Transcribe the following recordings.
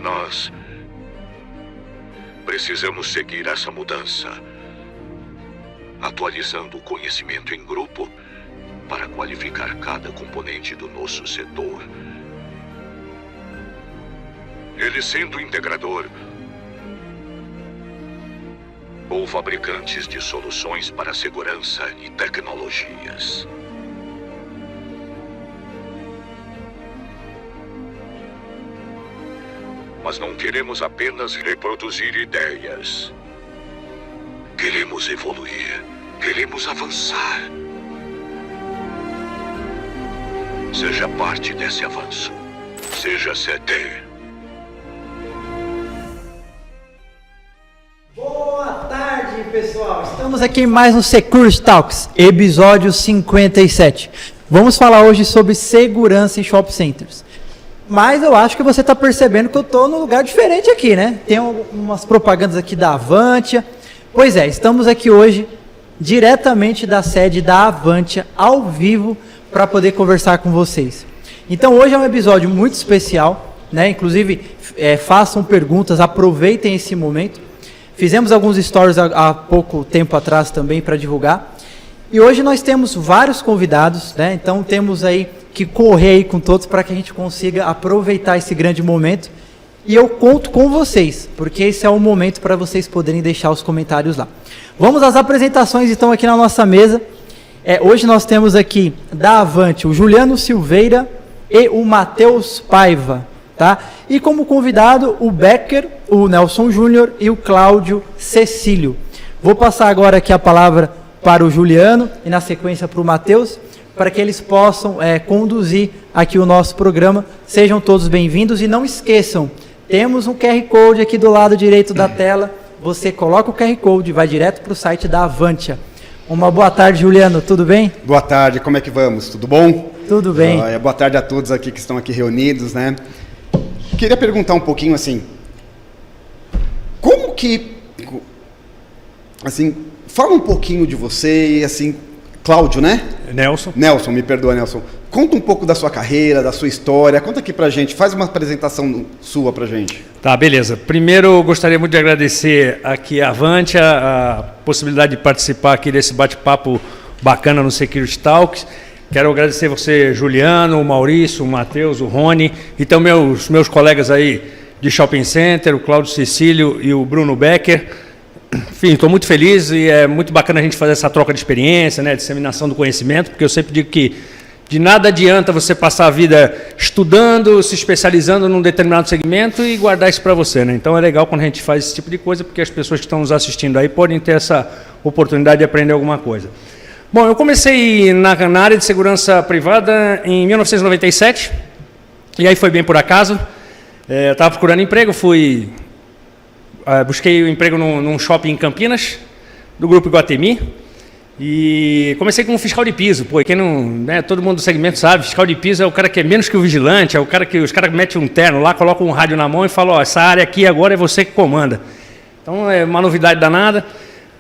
nós precisamos seguir essa mudança, atualizando o conhecimento em grupo para qualificar cada componente do nosso setor. Ele sendo integrador ou fabricantes de soluções para segurança e tecnologias. Mas não queremos apenas reproduzir ideias. Queremos evoluir. Queremos avançar. Seja parte desse avanço. Seja CD. Boa tarde, pessoal. Estamos aqui em mais um Security Talks, episódio 57. Vamos falar hoje sobre segurança em shopping centers. Mas eu acho que você está percebendo que eu estou num lugar diferente aqui, né? Tem umas propagandas aqui da Avantia. Pois é, estamos aqui hoje diretamente da sede da Avantia, ao vivo, para poder conversar com vocês. Então hoje é um episódio muito especial, né? Inclusive, façam perguntas, aproveitem esse momento. Fizemos alguns stories há pouco tempo atrás também para divulgar. E hoje nós temos vários convidados, né? Então temos aí que correr aí com todos para que a gente consiga aproveitar esse grande momento. E eu conto com vocês, porque esse é o momento para vocês poderem deixar os comentários lá. Vamos às apresentações, então, aqui na nossa mesa. Hoje nós temos aqui da Avantia o Juliano Silveira e o Matheus Paiva, tá? E como convidado o Becker, o Nelson Júnior e o Cláudio Cecílio. Vou passar agora aqui a palavra para o Juliano e na sequência para o Matheus, para que eles possam conduzir aqui o nosso programa. Sejam todos bem-vindos e não esqueçam, temos um QR Code aqui do lado direito da tela. Você coloca o QR Code e vai direto para o site da Avantia. Uma boa tarde, Juliano, tudo bem? Boa tarde, como é que vamos? Tudo bom? Tudo bem. Boa tarde a todos aqui que estão aqui reunidos, né? Queria perguntar um pouquinho assim, como que, assim, fala um pouquinho de você e assim, Cláudio, né? Nelson, me perdoa, Nelson. Conta um pouco da sua carreira, da sua história. Conta aqui pra gente, faz uma apresentação sua pra gente. Tá, beleza. Primeiro, eu gostaria muito de agradecer aqui a Avantia, a possibilidade de participar aqui desse bate-papo bacana no Security Talks. Quero agradecer você, Juliano, o Maurício, o Matheus, o Rony e também os meus colegas aí de Shopping Center, o Cláudio Cecílio e o Bruno Becker. Enfim, estou muito feliz e é muito bacana a gente fazer essa troca de experiência, né, disseminação do conhecimento, porque eu sempre digo que de nada adianta você passar a vida estudando, se especializando num determinado segmento e guardar isso para você, né? Então é legal quando a gente faz esse tipo de coisa, porque as pessoas que estão nos assistindo aí podem ter essa oportunidade de aprender alguma coisa. Bom, eu comecei na área de segurança privada em 1997, e aí foi bem por acaso. Eu estava procurando emprego, busquei um emprego num shopping em Campinas, do Grupo Iguatemi, e comecei como fiscal de piso. Pô, quem não, né, todo mundo do segmento sabe, fiscal de piso é o cara que é menos que o vigilante, é o cara que os caras metem um terno lá, colocam um rádio na mão e falam, ó, essa área aqui agora é você que comanda. Então é uma novidade danada.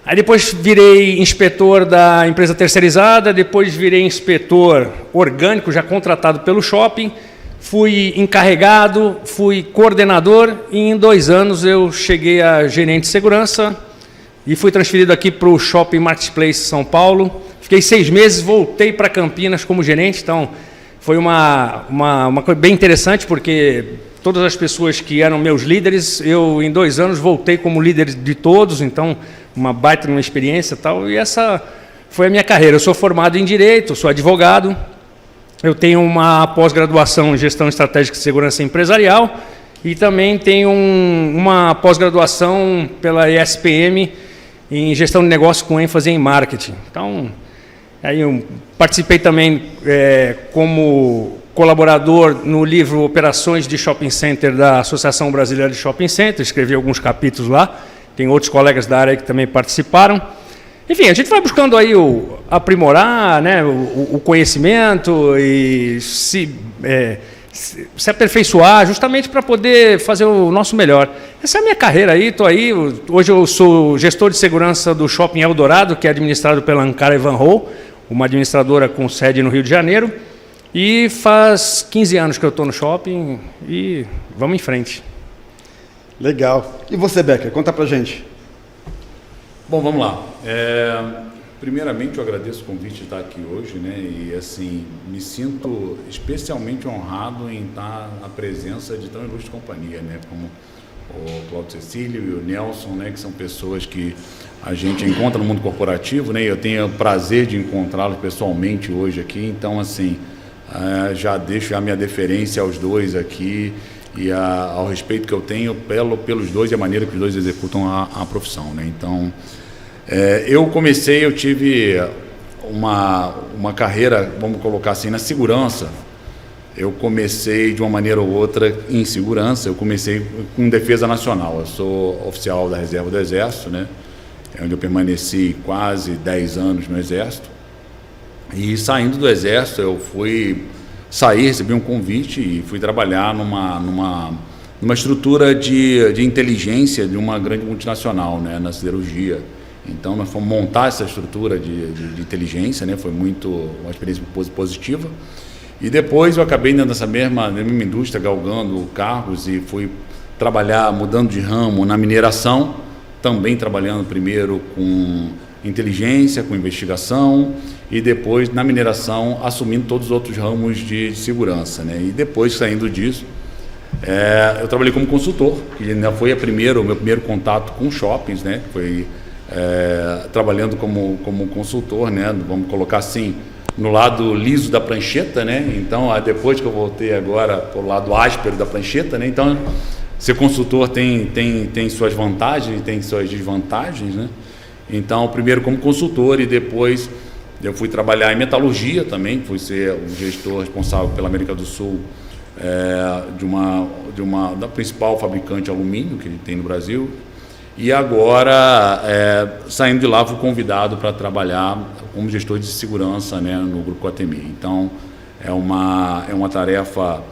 Aí depois virei inspetor da empresa terceirizada, depois virei inspetor orgânico, já contratado pelo shopping, fui encarregado, fui coordenador e em 2 anos eu cheguei a gerente de segurança e fui transferido aqui para o Shopping Marketplace São Paulo. Fiquei 6 meses, voltei para Campinas como gerente, então foi uma coisa bem interessante, porque todas as pessoas que eram meus líderes, eu em 2 anos voltei como líder de todos, então uma baita uma experiência e tal, e essa foi a minha carreira. Eu sou formado em Direito, sou advogado, eu tenho uma pós-graduação em Gestão Estratégica de Segurança Empresarial e também tenho uma pós-graduação pela ESPM em Gestão de Negócios com ênfase em Marketing. Então, aí eu participei também como colaborador no livro Operações de Shopping Center da Associação Brasileira de Shopping Center, escrevi alguns capítulos lá, tem outros colegas da área que também participaram. Enfim, a gente vai buscando aí aprimorar, né, o conhecimento e se aperfeiçoar justamente para poder fazer o nosso melhor. Essa é a minha carreira aí, estou aí. Hoje eu sou gestor de segurança do Shopping Eldorado, que é administrado pela Ankara Ivanhoe, uma administradora com sede no Rio de Janeiro. E faz 15 anos que eu estou no shopping e vamos em frente. Legal. E você, Becker, conta pra gente. Bom, vamos lá. Primeiramente, eu agradeço o convite de estar aqui hoje, né? E assim, me sinto especialmente honrado em estar na presença de tão ilustre companhia, né? Como o Cláudio Cecílio e o Nelson, né? Que são pessoas que a gente encontra no mundo corporativo, né? E eu tenho o prazer de encontrá-los pessoalmente hoje aqui. Então, assim, já deixo a minha deferência aos dois aqui e ao respeito que eu tenho pelos dois e a maneira que os dois executam a profissão, né? Então, eu tive uma carreira, vamos colocar assim, na segurança. Eu comecei de uma maneira ou outra em segurança, eu comecei com defesa nacional. Eu sou oficial da reserva do Exército, né? Onde eu permaneci quase 10 anos no Exército. E saindo do Exército, eu recebi um convite e fui trabalhar numa estrutura de inteligência de uma grande multinacional, né? Na siderurgia. Então, nós fomos montar essa estrutura de inteligência, né? Foi uma experiência positiva. E depois eu acabei nessa mesma indústria, galgando cargos e fui trabalhar, mudando de ramo na mineração, também trabalhando primeiro com inteligência, com investigação, e depois na mineração assumindo todos os outros ramos de segurança, né? E depois, saindo disso, eu trabalhei como consultor, que ainda foi o meu primeiro contato com shoppings, né? Foi trabalhando como consultor, né? Vamos colocar assim, no lado liso da prancheta, né? Então, depois que eu voltei agora para o lado áspero da prancheta, né? Então, ser consultor tem suas vantagens e tem suas desvantagens, né? Então, primeiro como consultor e depois eu fui trabalhar em metalurgia também, fui ser o gestor responsável pela América do Sul da principal fabricante de alumínio que tem no Brasil. E agora, saindo de lá, fui convidado para trabalhar como gestor de segurança, né, no Grupo Iguatemi. Então, é uma tarefa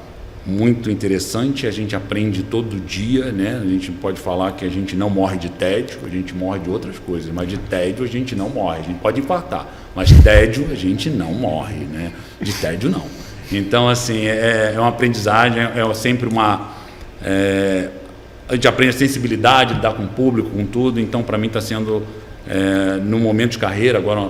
muito interessante, a gente aprende todo dia, né? A gente pode falar que a gente não morre de tédio, a gente morre de outras coisas, mas de tédio a gente não morre, a gente pode infartar, mas tédio a gente não morre, né? De tédio não. Então, assim, é uma aprendizagem, sempre a gente aprende a sensibilidade, lidar com o público, com tudo. Então, para mim está sendo, no momento de carreira, agora,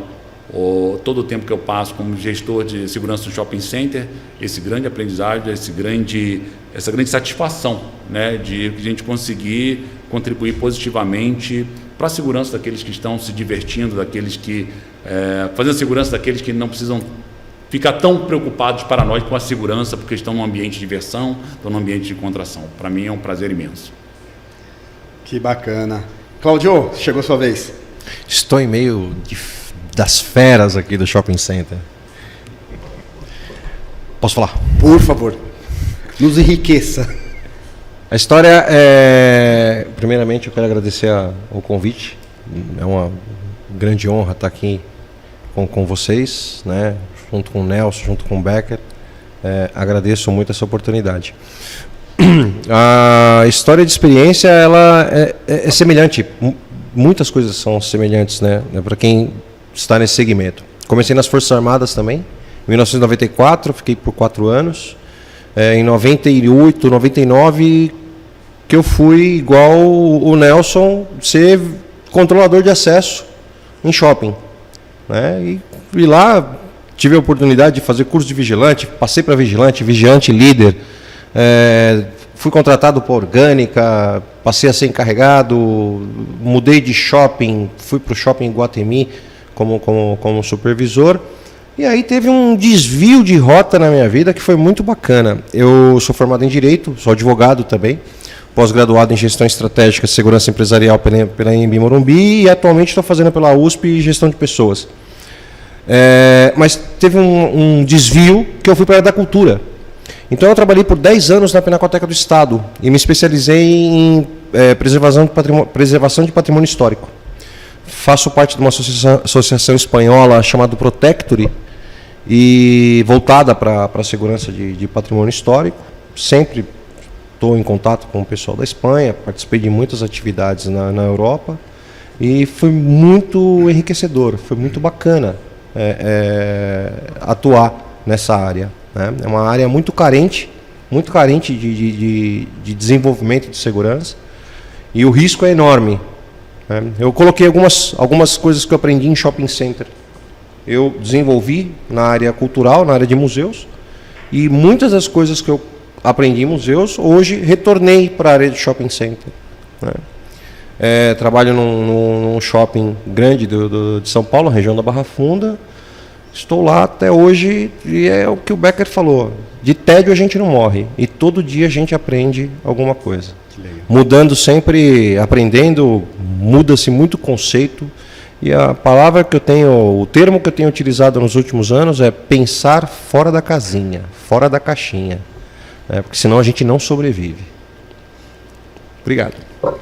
todo o tempo que eu passo como gestor de segurança no shopping center, esse grande aprendizagem, essa grande satisfação, né, de a gente conseguir contribuir positivamente para a segurança daqueles que estão se divertindo, daqueles que fazendo a segurança daqueles que não precisam ficar tão preocupados, paranoicos com a segurança, porque estão num ambiente de diversão, estão num ambiente de contração. Para mim é um prazer imenso. Que bacana. Cláudio, chegou a sua vez. Estou em meio das feras aqui do shopping center. Posso falar? Por favor, nos enriqueça. A história primeiramente eu quero agradecer o convite. É uma grande honra estar aqui com vocês, né? Junto com o Nelson, junto com o Becker. Agradeço muito essa oportunidade. A história de experiência ela é semelhante. Muitas coisas são semelhantes, né? Para quem está nesse segmento. Comecei nas Forças Armadas também. Em 1994, fiquei por 4 anos. Em 98, 99, que eu fui, igual o Nelson, ser controlador de acesso em shopping, né? E lá tive a oportunidade de fazer curso de vigilante, passei para vigilante, vigiante líder, fui contratado por Orgânica, passei a ser encarregado, mudei de shopping, fui para o shopping Iguatemi como supervisor. E aí teve um desvio de rota na minha vida que foi muito bacana. Eu sou formado em Direito, sou advogado também, pós-graduado em Gestão Estratégica e Segurança Empresarial pela Anhembi Morumbi e atualmente estou fazendo pela USP Gestão de Pessoas. Mas teve um desvio que eu fui para a área da cultura. Então eu trabalhei por 10 anos na Pinacoteca do Estado e me especializei em preservação de patrimônio histórico. Faço parte de uma associação espanhola chamada Protectory, e voltada para a segurança de patrimônio histórico. Sempre estou em contato com o pessoal da Espanha, participei de muitas atividades na Europa e foi muito enriquecedor, foi muito bacana atuar nessa área, né? É uma área muito carente de desenvolvimento de segurança, E o risco é enorme. Eu coloquei algumas coisas que eu aprendi em shopping center. Eu desenvolvi na área cultural, na área de museus, e muitas das coisas que eu aprendi em museus, hoje retornei para a área de shopping center. Trabalho num shopping grande de São Paulo, região da Barra Funda. Estou lá até hoje e é o que o Becker falou. De tédio a gente não morre e todo dia a gente aprende alguma coisa. Mudando sempre, aprendendo, muda-se muito o conceito. E a palavra que eu tenho, o termo que eu tenho utilizado nos últimos anos é pensar fora da casinha, fora da caixinha. Porque senão a gente não sobrevive. Obrigado.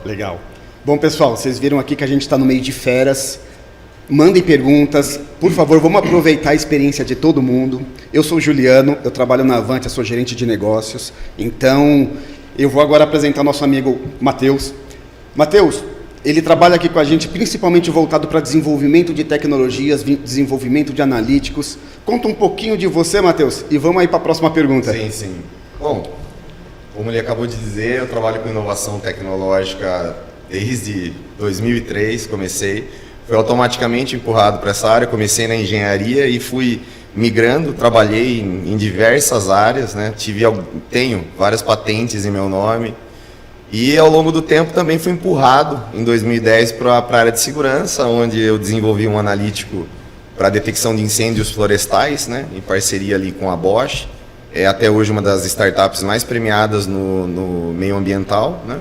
Legal. Bom, pessoal, vocês viram aqui que a gente está no meio de feras. Mandem perguntas. Por favor, vamos aproveitar a experiência de todo mundo. Eu sou o Juliano, eu trabalho na Avante, eu sou gerente de negócios. Então, eu vou agora apresentar nosso amigo Matheus. Matheus, ele trabalha aqui com a gente principalmente voltado para desenvolvimento de tecnologias, desenvolvimento de analíticos. Conta um pouquinho de você, Matheus, e vamos aí para a próxima pergunta. Sim. Bom, como ele acabou de dizer, eu trabalho com inovação tecnológica desde 2003, comecei. Fui automaticamente empurrado para essa área, comecei na engenharia e fui migrando, trabalhei em diversas áreas, né? Tenho várias patentes em meu nome. E ao longo do tempo também fui empurrado em 2010 para a área de segurança, onde eu desenvolvi um analítico para detecção de incêndios florestais, né, em parceria ali com a Bosch. É até hoje uma das startups mais premiadas no meio ambiental, né?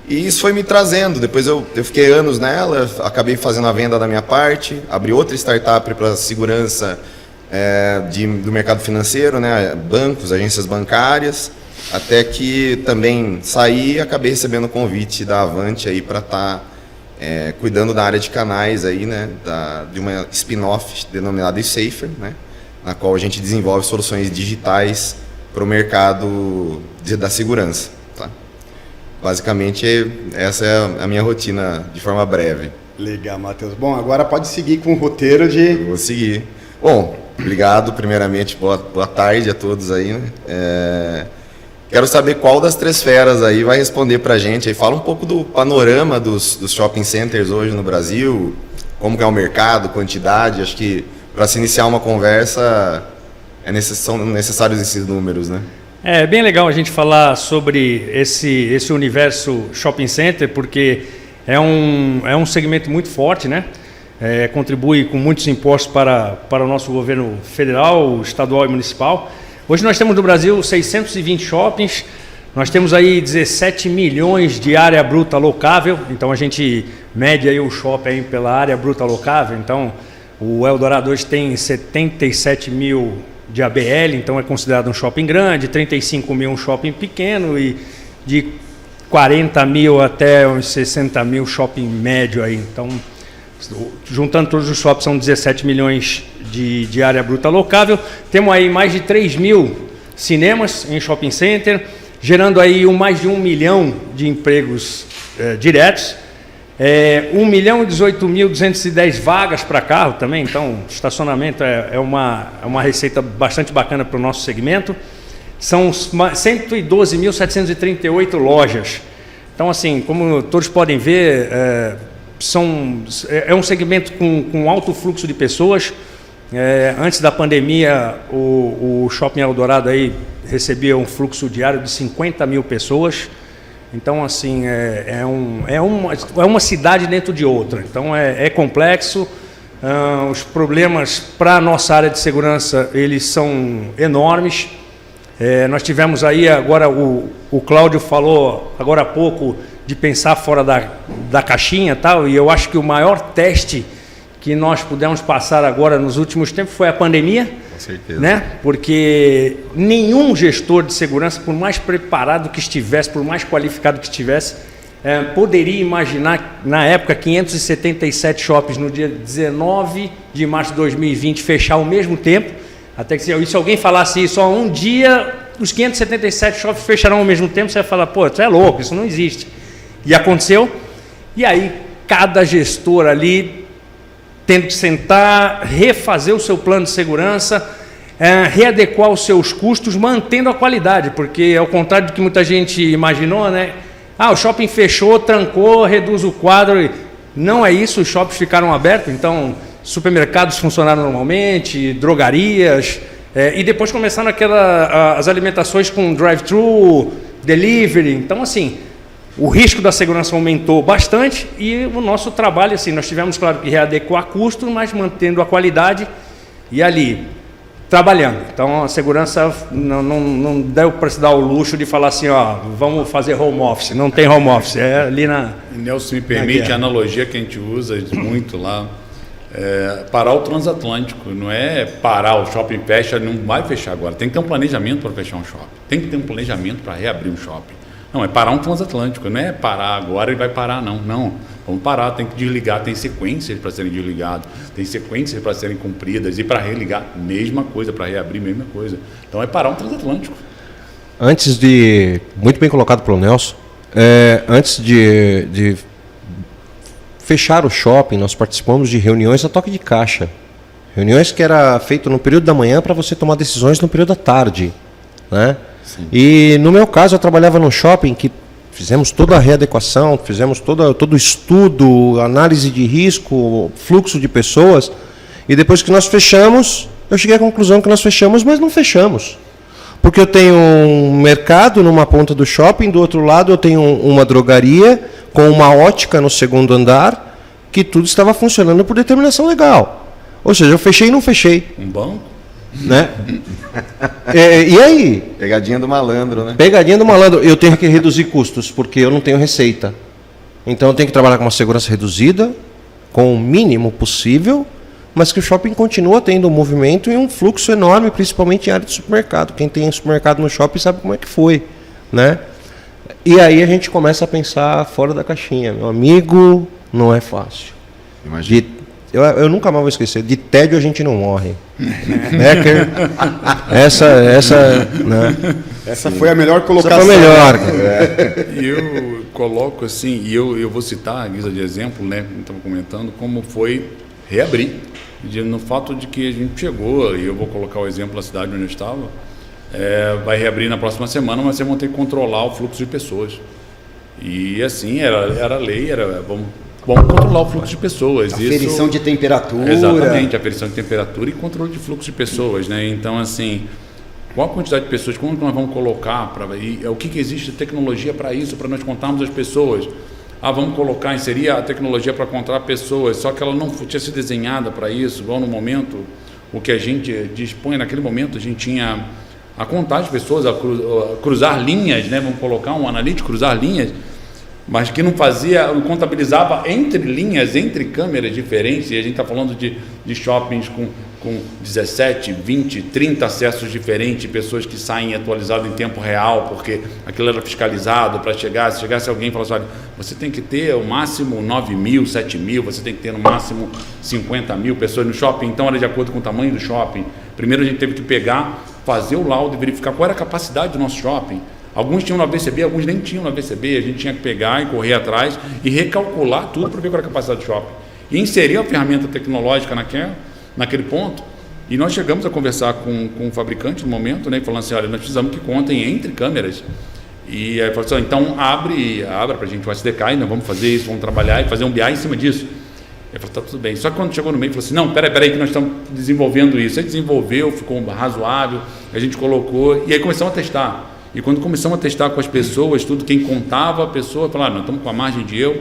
E isso foi me trazendo. Depois eu fiquei anos nela, acabei fazendo a venda da minha parte, abri outra startup para segurança do mercado financeiro, né, bancos, agências bancárias. Até que também saí e acabei recebendo o convite da Avante aí para estar cuidando da área de canais aí, né, de uma spin-off denominada eSafer, né, na qual a gente desenvolve soluções digitais para o mercado da segurança. Tá? Basicamente, essa é a minha rotina de forma breve. Legal, Matheus. Bom, agora pode seguir com o roteiro de... Eu vou seguir. Bom, obrigado primeiramente, boa tarde a todos aí, né. Quero saber qual das três feras aí vai responder para a gente. Aí fala um pouco do panorama dos shopping centers hoje no Brasil, como que é o mercado, quantidade. Acho que para se iniciar uma conversa são necessários esses números, né? É bem legal a gente falar sobre esse universo shopping center, porque é um segmento muito forte, né? Contribui com muitos impostos para o nosso governo federal, estadual e municipal. Hoje nós temos no Brasil 620 shoppings, nós temos aí 17 milhões de área bruta locável, então a gente mede aí o shopping pela área bruta locável. Então o Eldorado hoje tem 77 mil de ABL, então é considerado um shopping grande, 35 mil um shopping pequeno e de 40 mil até uns 60 mil shopping médio aí. Então, juntando todos os shoppings, são 17 milhões de área bruta locável. Temos aí mais de 3 mil cinemas em shopping center, gerando aí mais de 1 milhão de empregos diretos. 1.018.210 vagas para carro também, então estacionamento é uma receita bastante bacana para o nosso segmento. São 112.738 lojas. Então, assim, como todos podem ver, é um segmento com alto fluxo de pessoas. Antes da pandemia, o Shopping Eldorado aí recebia um fluxo diário de 50 mil pessoas. Então, assim, é uma cidade dentro de outra. Então, é complexo. Os problemas para a nossa área de segurança, eles são enormes. Nós tivemos aí, agora o Cláudio falou agora há pouco de pensar fora da caixinha, tal, e eu acho que o maior teste que nós pudemos passar agora nos últimos tempos foi a pandemia. Com certeza. Né? Porque nenhum gestor de segurança, por mais preparado que estivesse, por mais qualificado que estivesse, poderia imaginar, na época, 577 shoppings no dia 19 de março de 2020 fechar ao mesmo tempo. Até que se alguém falasse isso, um dia os 577 shoppings fecharão ao mesmo tempo, você vai falar, pô, tu é louco, isso não existe. E aconteceu. E aí, cada gestor ali tendo que sentar, refazer o seu plano de segurança, readequar os seus custos, mantendo a qualidade, porque ao contrário do que muita gente imaginou, né? o shopping fechou, trancou, reduz o quadro. Não é isso, os shoppings ficaram abertos, então supermercados funcionaram normalmente, drogarias, e depois começaram as alimentações com drive-thru, delivery. Então, assim, o risco da segurança aumentou bastante e o nosso trabalho, assim, nós tivemos, claro, que readequar custo, mas mantendo a qualidade e ali, trabalhando. Então, a segurança não deu para se dar o luxo de falar assim, vamos fazer home office. Não tem home office, é ali na... Nelson, me permite a analogia que a gente usa muito lá, parar o transatlântico, não é parar o shopping fecha, não vai fechar agora, tem que ter um planejamento para fechar um shopping, tem que ter um planejamento para reabrir um shopping. Não, é parar um transatlântico, não é parar agora e vai parar, não. Vamos parar, tem que desligar, tem sequências para serem desligadas, tem sequências para serem cumpridas e para religar, mesma coisa, para reabrir, mesma coisa. Então é parar um transatlântico. Muito bem colocado pelo Nelson, antes de fechar o shopping, nós participamos de reuniões a toque de caixa. Reuniões que era feito no período da manhã para você tomar decisões no período da tarde, né? Sim. E no meu caso eu trabalhava num shopping que fizemos toda a readequação, fizemos todo o estudo, análise de risco, fluxo de pessoas, e depois que nós fechamos, eu cheguei à conclusão que nós fechamos, mas não fechamos. Porque eu tenho um mercado numa ponta do shopping, do outro lado eu tenho uma drogaria com uma ótica no segundo andar, que tudo estava funcionando por determinação legal. Ou seja, eu fechei e não fechei. Um banco? Né? E aí? Pegadinha do malandro, né? Pegadinha do malandro. Eu tenho que reduzir custos, porque eu não tenho receita. Então eu tenho que trabalhar com uma segurança reduzida, com o mínimo possível, mas que o shopping continua tendo um movimento e um fluxo enorme, principalmente em área de supermercado. Quem tem supermercado no shopping sabe como é que foi, né? E aí a gente começa a pensar fora da caixinha. Meu amigo, não é fácil. Imagina. Eu nunca mais vou esquecer, de tédio a gente não morre. Becker, essa foi a melhor colocação. Essa foi a melhor. E eu coloco assim, e eu vou citar, a guisa de exemplo, né, como estava comentando, como foi reabrir. No fato de que a gente chegou, e eu vou colocar o exemplo da cidade onde eu estava, vai reabrir na próxima semana, mas vocês vão ter que controlar o fluxo de pessoas. E assim, era lei, vamos controlar o fluxo de pessoas. Aferição de temperatura. Exatamente, aferição de temperatura e controle de fluxo de pessoas, né? Então, assim, qual a quantidade de pessoas, como nós vamos colocar, o que existe de tecnologia para isso, para nós contarmos as pessoas? Vamos inserir a tecnologia para contar pessoas, só que ela não tinha sido desenhada para isso, igual no momento, o que a gente dispõe naquele momento, a gente tinha a contar as pessoas, a cruzar linhas, né? Vamos colocar um analítico, cruzar linhas, mas que não contabilizava entre linhas, entre câmeras diferentes, e a gente está falando de shoppings com 17, 20, 30 acessos diferentes, pessoas que saem atualizadas em tempo real, porque aquilo era fiscalizado para chegar, se chegasse alguém e falasse, olha, você tem que ter o máximo 9 mil, 7 mil, você tem que ter no máximo 50 mil pessoas no shopping, então era de acordo com o tamanho do shopping. Primeiro a gente teve que fazer o laudo e verificar qual era a capacidade do nosso shopping. Alguns tinham no ABCB, alguns nem tinham no ABCB, a gente tinha que pegar e correr atrás e recalcular tudo para ver qual era a capacidade do shopping. E inserir a ferramenta tecnológica naquele ponto. E nós chegamos a conversar com o fabricante no momento, né, falando assim, olha, nós precisamos que contem entre câmeras. E aí falou assim, então abra para a gente o SDK, e nós vamos fazer isso, vamos trabalhar e fazer um BI em cima disso. Ele falou, tá tudo bem. Só que quando chegou no meio, falou assim, não, peraí que nós estamos desenvolvendo isso. Aí desenvolveu, ficou razoável, a gente colocou, e aí começamos a testar. E quando começamos a testar com as pessoas, tudo, quem contava a pessoa, falava, nós estamos com a margem de erro,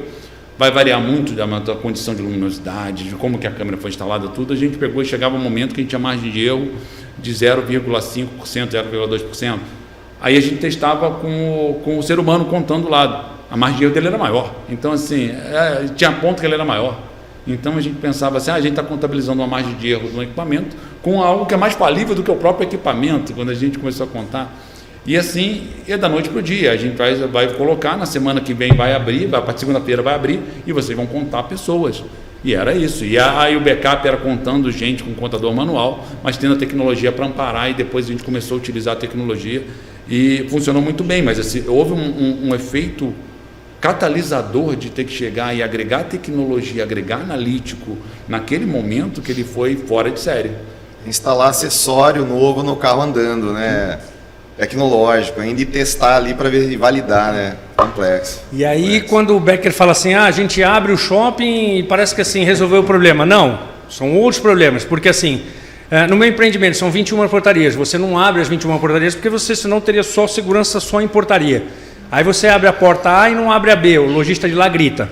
vai variar muito da condição de luminosidade, de como que a câmera foi instalada, tudo. A gente pegou e chegava um momento que a gente tinha margem de erro de 0,5%, 0,2%. Aí a gente testava com o ser humano contando o lado. A margem de erro dele era maior. Então, assim, tinha ponto que ele era maior. Então a gente pensava assim, a gente está contabilizando uma margem de erro do equipamento com algo que é mais falível do que o próprio equipamento, quando a gente começou a contar. E assim, é da noite para o dia, a gente vai colocar, na semana que vem vai abrir, para segunda-feira vai abrir, e vocês vão contar pessoas. E era isso. E aí o backup era contando gente com contador manual, mas tendo a tecnologia para amparar, e depois a gente começou a utilizar a tecnologia, e funcionou muito bem, mas assim, houve um efeito catalisador de ter que chegar e agregar tecnologia, agregar analítico, naquele momento que ele foi fora de série. Instalar acessório novo no carro andando, né? tecnológico ainda e testar ali para ver e validar, né? Complexo. E aí, quando o Becker fala assim, a gente abre o shopping e parece que assim resolveu o problema. Não, são outros problemas, porque assim, no meu empreendimento são 21 portarias, você não abre as 21 portarias porque você senão teria só segurança só em portaria. Aí você abre a porta A e não abre a B, o lojista de lá grita.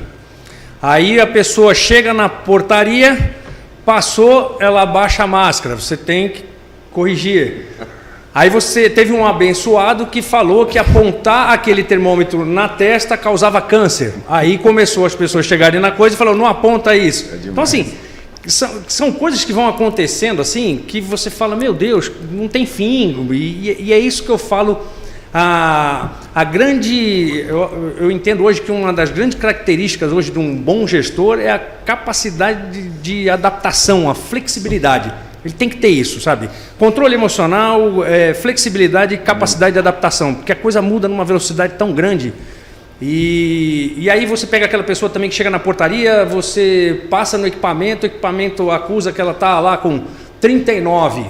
Aí a pessoa chega na portaria, passou, ela abaixa a máscara, você tem que corrigir. Aí você teve um abençoado que falou que apontar aquele termômetro na testa causava câncer. Aí começou as pessoas chegarem na coisa e falaram, não aponta isso. Então assim, são coisas que vão acontecendo assim, que você fala, meu Deus, não tem fim. E é isso que eu falo, eu entendo hoje que uma das grandes características hoje de um bom gestor é a capacidade de adaptação, a flexibilidade. Ele tem que ter isso, sabe? Controle emocional, flexibilidade e capacidade de adaptação, porque a coisa muda numa velocidade tão grande. E aí você pega aquela pessoa também que chega na portaria, você passa no equipamento, o equipamento acusa que ela está lá com 39.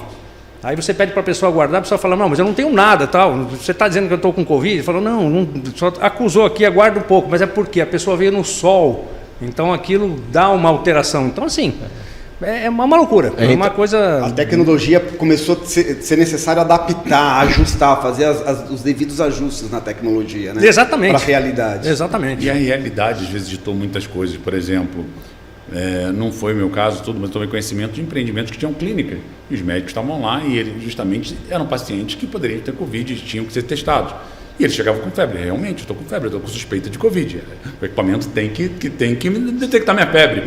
Aí você pede para a pessoa guardar, a pessoa fala, não, mas eu não tenho nada, tal. Você está dizendo que eu estou com Covid? Ele falou, não, só acusou aqui, aguarda um pouco, mas é porque a pessoa veio no sol, então aquilo dá uma alteração. Então assim... É uma loucura, é uma coisa... A tecnologia começou a ser necessário adaptar, ajustar, fazer os devidos ajustes na tecnologia, né? Exatamente. Para a realidade. Exatamente. E a realidade, às vezes, ditou muitas coisas. Por exemplo, não foi o meu caso, mas eu tomei conhecimento de empreendimentos que tinham clínica. E os médicos estavam lá e eles justamente eram pacientes que poderiam ter Covid e tinham que ser testados. E ele chegava com febre, realmente, eu estou com febre, eu estou com suspeita de Covid. O equipamento tem que detectar minha febre.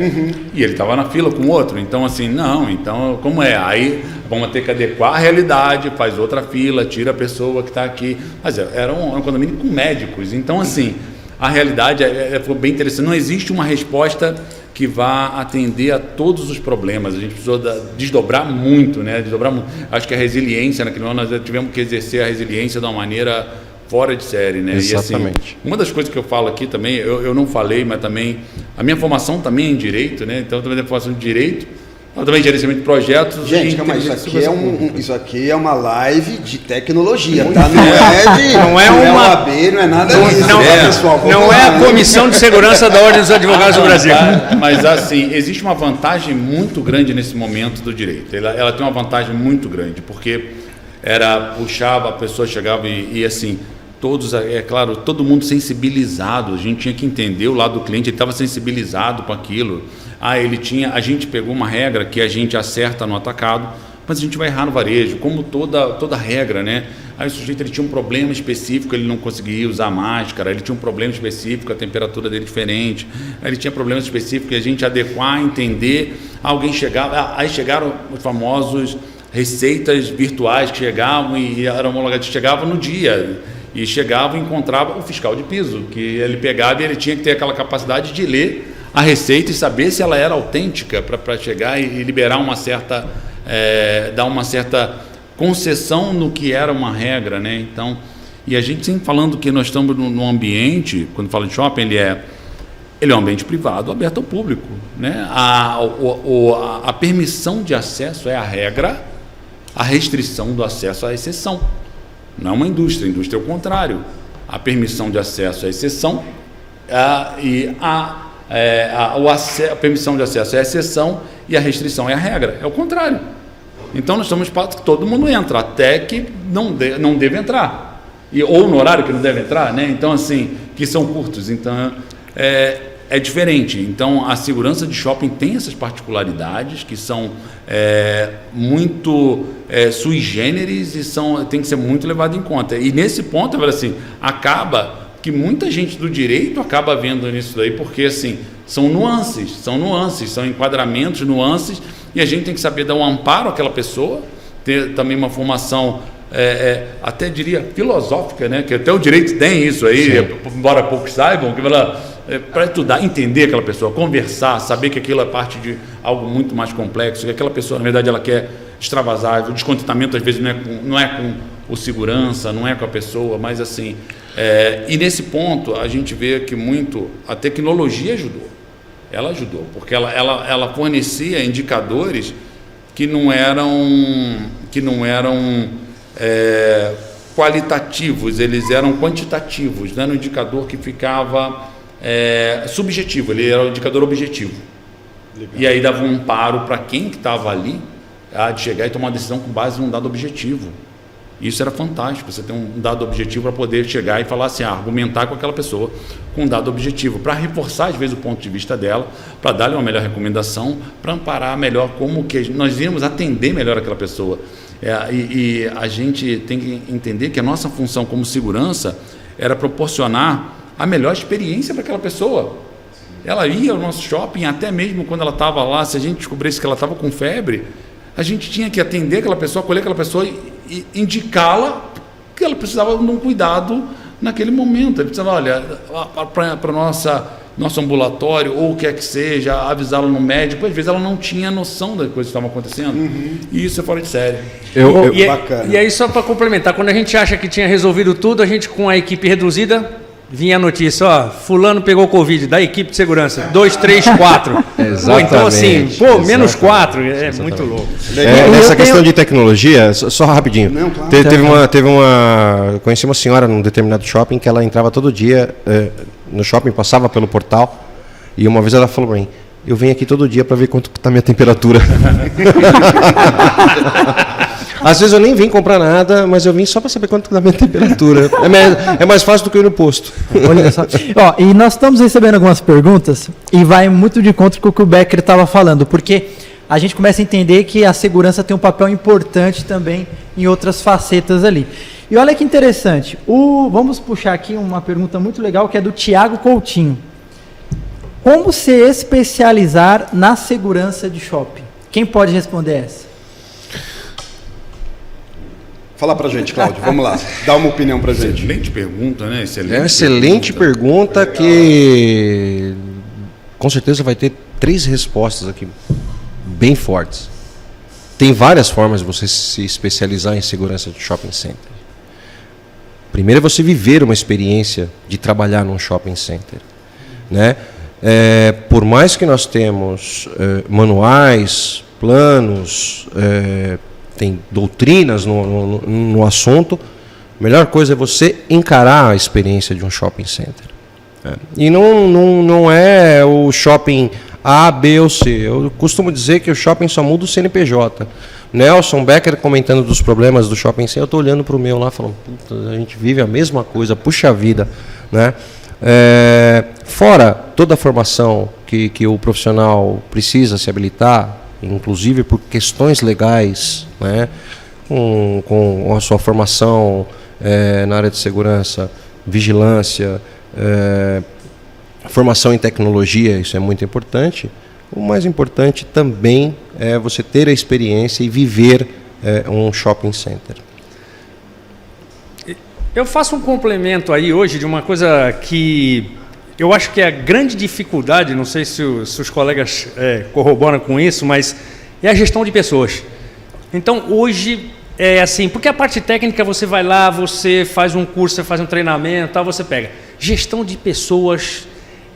E ele estava na fila com outro, então assim, não, então como é? Aí vamos ter que adequar a realidade, faz outra fila, tira a pessoa que está aqui. Mas era um condomínio com médicos, então assim, a realidade foi bem interessante. Não existe uma resposta que vá atender a todos os problemas. A gente precisou desdobrar muito, né? Acho que a resiliência, naquele ano nós tivemos que exercer a resiliência de uma maneira... fora de série, né? Exatamente. E assim, uma das coisas que eu falo aqui também, eu não falei, mas também, a minha formação também é em Direito, né? Então eu também tenho formação de Direito, eu também gerenciamento de projetos. Gente, calma, isso aqui é uma live de tecnologia, tá? Não é uma OAB, não é nada disso. Não é a Comissão de Segurança da Ordem dos Advogados do Brasil. Mas assim, existe uma vantagem muito grande nesse momento do direito. Ela tem uma vantagem muito grande, porque puxava, a pessoa chegava e assim... Todos, claro, todo mundo sensibilizado, a gente tinha que entender o lado do cliente, ele estava sensibilizado com aquilo. A gente pegou uma regra que a gente acerta no atacado, mas a gente vai errar no varejo, como toda regra, né? Aí o sujeito ele tinha um problema específico, ele não conseguia usar máscara, ele tinha um problema específico, a temperatura dele diferente, ele tinha problemas específicos e a gente adequar, entender, alguém chegava, aí chegaram os famosos receitas virtuais que chegavam e eram homologadas, chegavam no dia. E chegava e encontrava o fiscal de piso, que ele pegava e ele tinha que ter aquela capacidade de ler a receita e saber se ela era autêntica para chegar e liberar dar uma certa concessão no que era uma regra, né? Então, e a gente sempre falando que nós estamos num ambiente, quando fala de shopping, ele é um ambiente privado aberto ao público, né? A permissão de acesso é a regra, a restrição do acesso é a exceção. Não é uma indústria, a indústria é o contrário. A permissão de acesso é a exceção e a permissão de acesso é a exceção e a restrição é a regra. É o contrário. Então nós estamos para que todo mundo entra, até que não deve entrar. Ou no horário que não deve entrar, né? Então assim, que são curtos. Então é diferente. Então a segurança de shopping tem essas particularidades que são muito sui generis e tem que ser muito levado em conta. E nesse ponto, assim, acaba que muita gente do direito acaba vendo nisso daí, porque assim, são nuances, são enquadramentos, nuances, e a gente tem que saber dar um amparo àquela pessoa, ter também uma formação até diria filosófica, né? Que até o direito tem isso aí, embora poucos saibam, que para estudar, entender aquela pessoa, conversar, saber que aquilo é parte de algo muito mais complexo, que aquela pessoa, na verdade, ela quer extravasar, o descontentamento às vezes não é com o segurança, não é com a pessoa, mas assim, e nesse ponto a gente vê que muito a tecnologia ajudou, ela ajudou, porque ela fornecia indicadores que não eram qualitativos, eles eram quantitativos, não era um indicador que ficava subjetivo, ele era um indicador objetivo. Legal. E aí dava um amparo para quem que estava ali de chegar e tomar uma decisão com base em um dado objetivo. Isso era fantástico, você ter um dado objetivo para poder chegar e falar assim, argumentar com aquela pessoa com um dado objetivo, para reforçar às vezes o ponto de vista dela, para dar-lhe uma melhor recomendação, para amparar melhor como que nós íamos atender melhor aquela pessoa. E a gente tem que entender que a nossa função como segurança era proporcionar a melhor experiência para aquela pessoa. Ela ia ao nosso shopping, até mesmo quando ela estava lá, se a gente descobrisse que ela estava com febre, a gente tinha que atender aquela pessoa, acolher aquela pessoa e indicá-la que ela precisava de um cuidado naquele momento. Ele precisava, olha, para nosso ambulatório, ou o que é que seja, avisá-la no médico. Às vezes ela não tinha noção das coisas que estavam acontecendo. E isso é fora de série. Bacana. E aí, só para complementar, quando a gente acha que tinha resolvido tudo, a gente com a equipe reduzida, vinha a notícia, ó, fulano pegou Covid, da equipe de segurança, 2, 3, 4. Exatamente. Então assim, menos 4, muito louco. Nessa questão de tecnologia, só rapidinho. Não, claro. Eu conheci uma senhora num determinado shopping que ela entrava todo dia no shopping, passava pelo portal, e uma vez ela falou para mim, eu venho aqui todo dia para ver quanto está a minha temperatura. Às vezes eu nem vim comprar nada, mas eu vim só para saber quanto está a minha temperatura. É mais fácil do que eu ir no posto. Olha só. Ó, e nós estamos recebendo algumas perguntas e vai muito de encontro com o que o Becker estava falando, porque a gente começa a entender que a segurança tem um papel importante também em outras facetas ali. E olha que interessante, vamos puxar aqui uma pergunta muito legal, que é do Tiago Coutinho. Como se especializar na segurança de shopping? Quem pode responder essa? Fala pra gente, Cláudio, vamos lá, dá uma opinião pra gente. Excelente pergunta, né? Excelente pergunta que com certeza vai ter 3 respostas aqui bem fortes. Tem várias formas de você se especializar em segurança de shopping center. Primeiro é você viver uma experiência de trabalhar num shopping center, né? Por mais que nós temos manuais, planos, tem doutrinas no assunto, a melhor coisa é você encarar a experiência de um shopping center. E não é o shopping A, B ou C. Eu costumo dizer que o shopping só muda o CNPJ. Nelson Becker comentando dos problemas do shopping center, eu estou olhando para o meu lá falando, puta, a gente vive a mesma coisa, puxa vida, né? Fora toda a formação que o profissional precisa se habilitar, inclusive por questões legais, né, com a sua formação na área de segurança, vigilância, formação em tecnologia, isso é muito importante. O mais importante também é você ter a experiência e viver um shopping center. Eu faço um complemento aí hoje de uma coisa que eu acho que é a grande dificuldade, não sei se os colegas corroboram com isso, mas é a gestão de pessoas. Então, hoje, é assim, porque a parte técnica você vai lá, você faz um curso, você faz um treinamento, tal, você pega. Gestão de pessoas,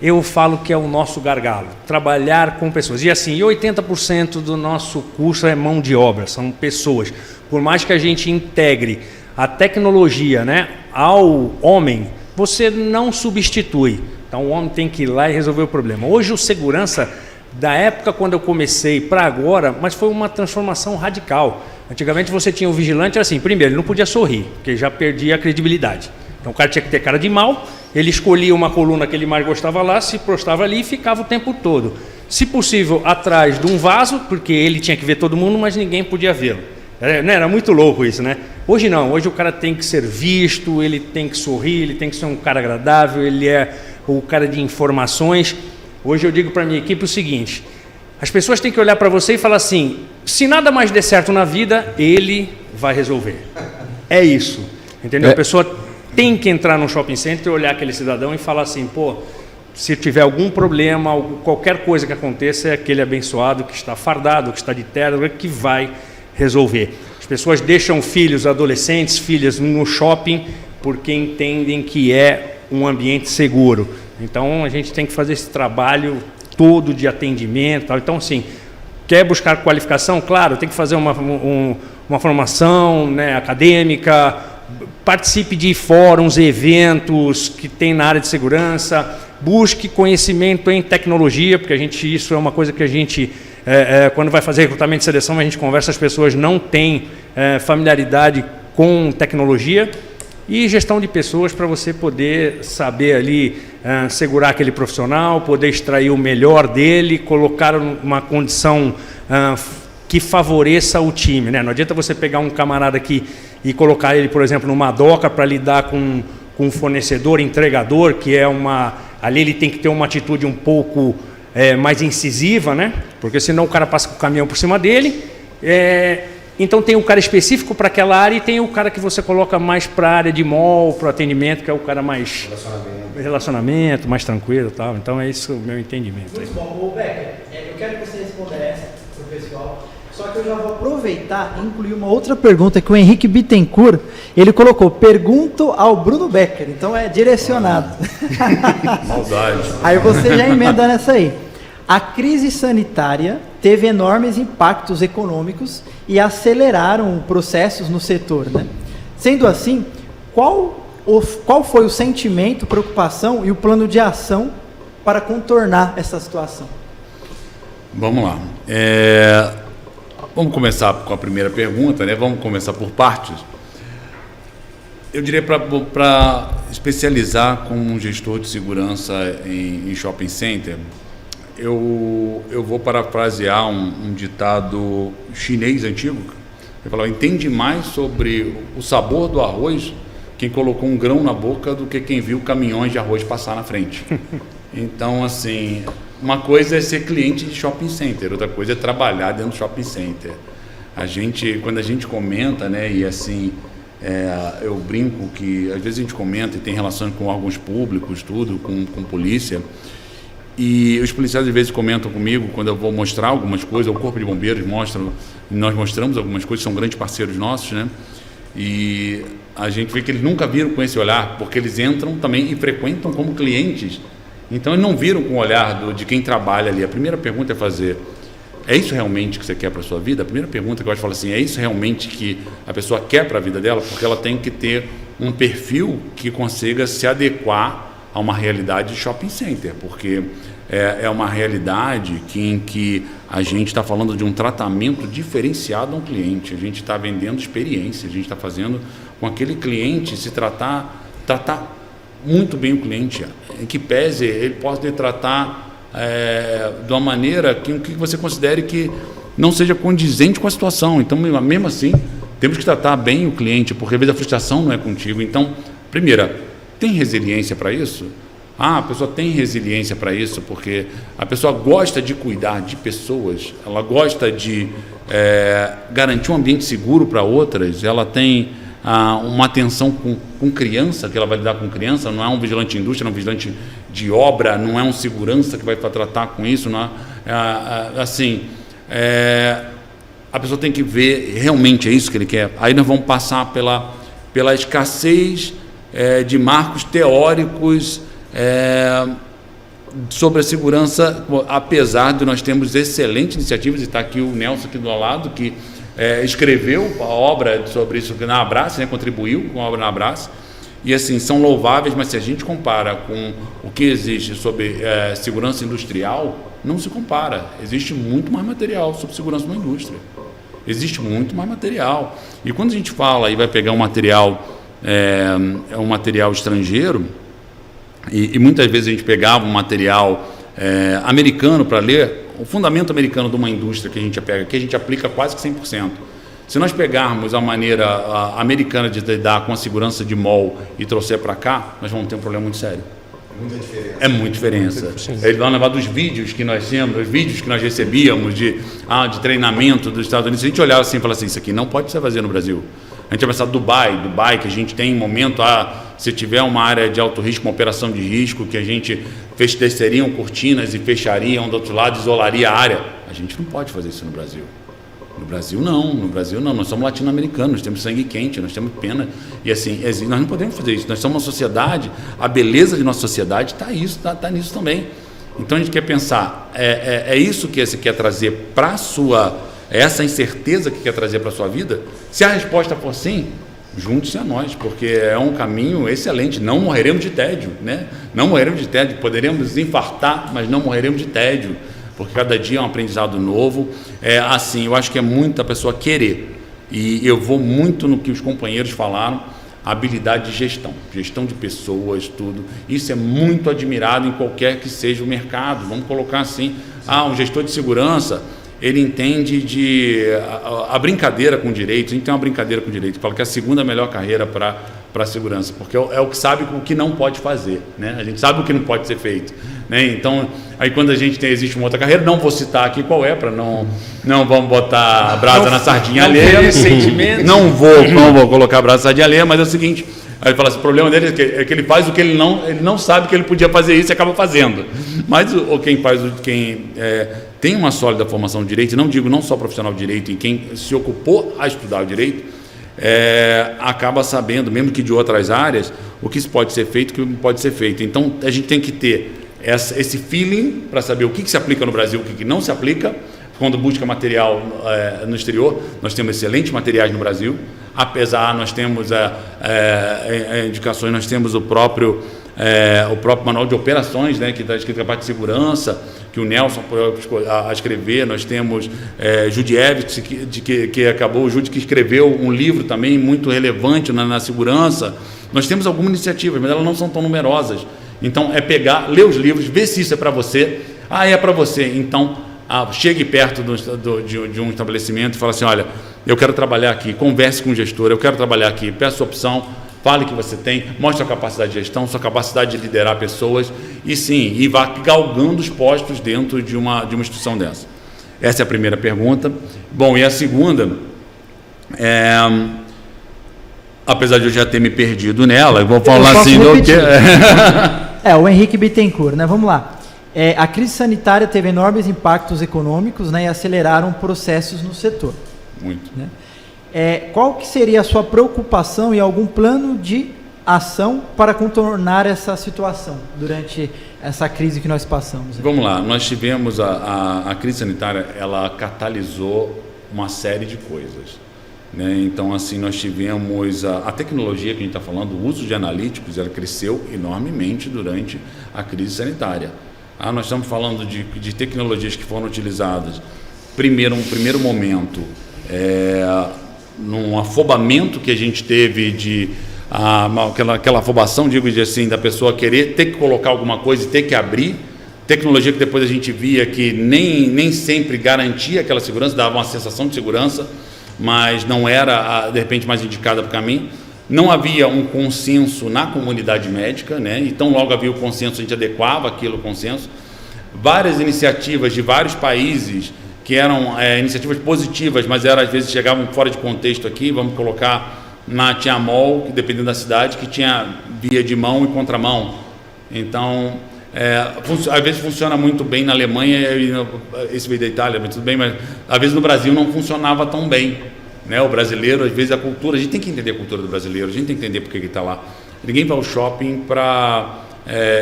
eu falo que é o nosso gargalo, trabalhar com pessoas. E assim, 80% do nosso curso é mão de obra, são pessoas. Por mais que a gente integre a tecnologia, né, ao homem, você não substitui. Então o homem tem que ir lá e resolver o problema. Hoje o segurança, da época quando eu comecei para agora, mas foi uma transformação radical. Antigamente você tinha o vigilante, era assim, primeiro, ele não podia sorrir, porque já perdia a credibilidade. Então o cara tinha que ter cara de mal, ele escolhia uma coluna que ele mais gostava lá, se prostava ali e ficava o tempo todo. Se possível, atrás de um vaso, porque ele tinha que ver todo mundo, mas ninguém podia vê-lo. Era muito louco isso, né? Hoje não, hoje o cara tem que ser visto, ele tem que sorrir, ele tem que ser um cara agradável, ele é o cara de informações. Hoje eu digo para a minha equipe o seguinte, as pessoas têm que olhar para você e falar assim, se nada mais der certo na vida, ele vai resolver. É isso, entendeu? A pessoa tem que entrar no shopping center e olhar aquele cidadão e falar assim, pô, se tiver algum problema, qualquer coisa que aconteça, é aquele abençoado que está fardado, que está de terno, que vai resolver. As pessoas deixam filhos, adolescentes, filhas no shopping porque entendem que é um ambiente seguro. Então a gente tem que fazer esse trabalho todo de atendimento. Então assim, quer buscar qualificação? Claro, tem que fazer uma formação, né, acadêmica, participe de fóruns, eventos que tem na área de segurança, busque conhecimento em tecnologia, porque isso é uma coisa que a gente, quando vai fazer recrutamento e seleção, a gente conversa, as pessoas não têm familiaridade com tecnologia, e gestão de pessoas para você poder saber ali segurar aquele profissional, poder extrair o melhor dele, colocar numa condição que favoreça o time, né? Não adianta você pegar um camarada aqui e colocar ele, por exemplo, numa doca para lidar com um fornecedor, entregador, que é ali ele tem que ter uma atitude um pouco mais incisiva, né? Porque senão o cara passa com o caminhão por cima dele. Então tem um cara específico para aquela área e tem o cara que você coloca mais para a área de mall, para o atendimento, que é o cara mais relacionamento, mais tranquilo e tal. Então é isso o meu entendimento. Muito bom. Ô, Becker, eu quero que você responda essa para o pessoal. Só que eu já vou aproveitar e incluir uma outra pergunta que o Henrique Bittencourt, ele colocou, pergunto ao Bruno Becker, então é direcionado. Maldade. Aí você já emenda nessa aí. A crise sanitária teve enormes impactos econômicos e aceleraram processos no setor, né? Sendo assim, qual foi o sentimento, preocupação e o plano de ação para contornar essa situação? Vamos lá. Vamos começar com a primeira pergunta, né? Vamos começar por partes. Eu diria para especializar como um gestor de segurança em shopping center, eu vou parafrasear um ditado chinês antigo. Ele falou: entende mais sobre o sabor do arroz quem colocou um grão na boca do que quem viu caminhões de arroz passar na frente. Então, assim, uma coisa é ser cliente de shopping center, outra coisa é trabalhar dentro do shopping center. Quando a gente comenta, né, e assim, eu brinco que às vezes a gente comenta e tem relação com órgãos públicos, tudo, com polícia, e os policiais às vezes comentam comigo quando eu vou mostrar algumas coisas, o Corpo de Bombeiros mostra, nós mostramos algumas coisas, são grandes parceiros nossos, né? E a gente vê que eles nunca viram com esse olhar, porque eles entram também e frequentam como clientes. Então, eles não viram com o olhar de quem trabalha ali. A primeira pergunta é fazer: é isso realmente que você quer para a sua vida? A primeira pergunta que eu acho, fala assim: é isso realmente que a pessoa quer para a vida dela? Porque ela tem que ter um perfil que consiga se adequar a uma realidade de shopping center, porque é uma realidade em que a gente está falando de um tratamento diferenciado a um cliente. A gente está vendendo experiência, a gente está fazendo com aquele cliente se tratar muito bem o cliente, em que pese ele possa tratar de uma maneira que você considere que não seja condizente com a situação. Então, mesmo assim, temos que tratar bem o cliente, porque às vezes a frustração não é contigo. Então, primeira, tem resiliência para isso? A pessoa tem resiliência para isso, porque a pessoa gosta de cuidar de pessoas, ela gosta de garantir um ambiente seguro para outras, ela tem uma atenção com criança, que ela vai lidar com criança, não é um vigilante de indústria, não é um vigilante de obra, não é um segurança que vai tratar com isso, não a pessoa tem que ver realmente é isso que ele quer. Aí nós vamos passar pela escassez de marcos teóricos sobre a segurança, apesar de nós termos excelentes iniciativas, e está aqui o Nelson aqui do lado, que escreveu a obra sobre isso na Abrace, né, contribuiu com a obra na Abrace, e assim, são louváveis, mas se a gente compara com o que existe sobre segurança industrial, não se compara. Existe muito mais material sobre segurança na indústria. Existe muito mais material. E quando a gente fala e vai pegar um material, um material estrangeiro, e muitas vezes a gente pegava um material americano para ler, o fundamento americano de uma indústria que a gente pega, que a gente aplica quase que 100%. Se nós pegarmos a maneira americana de lidar com a segurança de mall e trouxer para cá, nós vamos ter um problema muito sério. Muita diferença. É muita diferença. Ele vai levar dos vídeos que nós temos, os vídeos que nós recebíamos de treinamento dos Estados Unidos. Se a gente olhar assim e falar assim, isso aqui não pode ser fazer no Brasil. A gente vai pensar Dubai, que a gente tem em momento, se tiver uma área de alto risco, uma operação de risco, que a gente desceriam cortinas e fechariam do outro lado, isolaria a área. A gente não pode fazer isso no Brasil. No Brasil não, nós somos latino-americanos, nós temos sangue quente, nós temos pena, e assim, nós não podemos fazer isso, nós somos uma sociedade, a beleza de nossa sociedade está nisso também. Então a gente quer pensar, é isso que você quer trazer para a sua, essa incerteza que quer trazer para a sua vida? Se a resposta for sim, junte-se a nós, porque é um caminho excelente, não morreremos de tédio, né? Não morreremos de tédio, poderemos infartar, mas não morreremos de tédio, porque cada dia é um aprendizado novo. Assim, eu acho que é muito a pessoa querer, e eu vou muito no que os companheiros falaram, habilidade de gestão de pessoas, tudo. Isso é muito admirado em qualquer que seja o mercado. Vamos colocar assim, um gestor de segurança, ele entende a brincadeira com direito. A gente tem uma brincadeira com direito, fala que é a segunda melhor carreira para a segurança, porque é o que sabe o que não pode fazer, né? A gente sabe o que não pode ser feito, né? Então, aí quando a gente existe uma outra carreira, não vou citar aqui qual é, para não vamos botar a brasa na sardinha alheia, não vou colocar a brasa na sardinha alheia, mas é o seguinte, aí ele fala assim, o problema dele é que ele faz o que ele não sabe que ele podia fazer isso e acaba fazendo, mas quem tem uma sólida formação de direito, não digo não só profissional de direito, e quem se ocupou a estudar o direito, acaba sabendo, mesmo que de outras áreas, o que pode ser feito e o que não pode ser feito. Então, a gente tem que ter esse feeling para saber o que se aplica no Brasil, o que não se aplica. Quando busca material no exterior, nós temos excelentes materiais no Brasil, apesar, nós temos indicações, nós temos o próprio manual de operações, né, que está escrito a parte de segurança, que o Nelson a escrever. Nós temos Judievich, que acabou, o Judy, que escreveu um livro também muito relevante na segurança. Nós temos algumas iniciativas, mas elas não são tão numerosas. Então, pegar, ler os livros, ver se isso é para você. É para você. Então, chegue perto de um estabelecimento e fale assim, olha, eu quero trabalhar aqui, converse com o gestor, eu quero trabalhar aqui, peça sua opção, fale o que você tem, mostre sua capacidade de gestão, sua capacidade de liderar pessoas, e vá galgando os postos dentro de uma instituição dessa. Essa é a primeira pergunta. Bom, e a segunda, apesar de eu já ter me perdido nela, eu vou falar assim do que... o Henrique Bittencourt, né? Vamos lá. A crise sanitária teve enormes impactos econômicos, né, e aceleraram processos no setor. Muito. Né? Qual que seria a sua preocupação e algum plano de ação para contornar essa situação durante essa crise que nós passamos? Vamos lá, nós tivemos a crise sanitária, ela catalisou uma série de coisas, né? Então, assim, nós tivemos a tecnologia que a gente está falando, o uso de analíticos, ela cresceu enormemente durante a crise sanitária. Nós estamos falando de tecnologias que foram utilizadas, um primeiro momento, num afobamento que a gente teve aquela afobação, assim, da pessoa querer ter que colocar alguma coisa e ter que abrir, tecnologia que depois a gente via que nem sempre garantia aquela segurança, dava uma sensação de segurança, mas não era, de repente, mais indicada para o caminho. Não havia um consenso na comunidade médica, né? Então, logo havia o consenso, a gente adequava aquilo ao consenso. Várias iniciativas de vários países, que eram iniciativas positivas, mas às vezes chegavam fora de contexto aqui. Vamos colocar tinha a MOL, que dependendo da cidade, que tinha via de mão e contramão. Então, às vezes funciona muito bem na Alemanha, esse veio da Itália, mas tudo bem, mas às vezes no Brasil não funcionava tão bem, né? O brasileiro, às vezes a cultura, a gente tem que entender a cultura do brasileiro, a gente tem que entender por que ele está lá. Ninguém vai ao shopping para...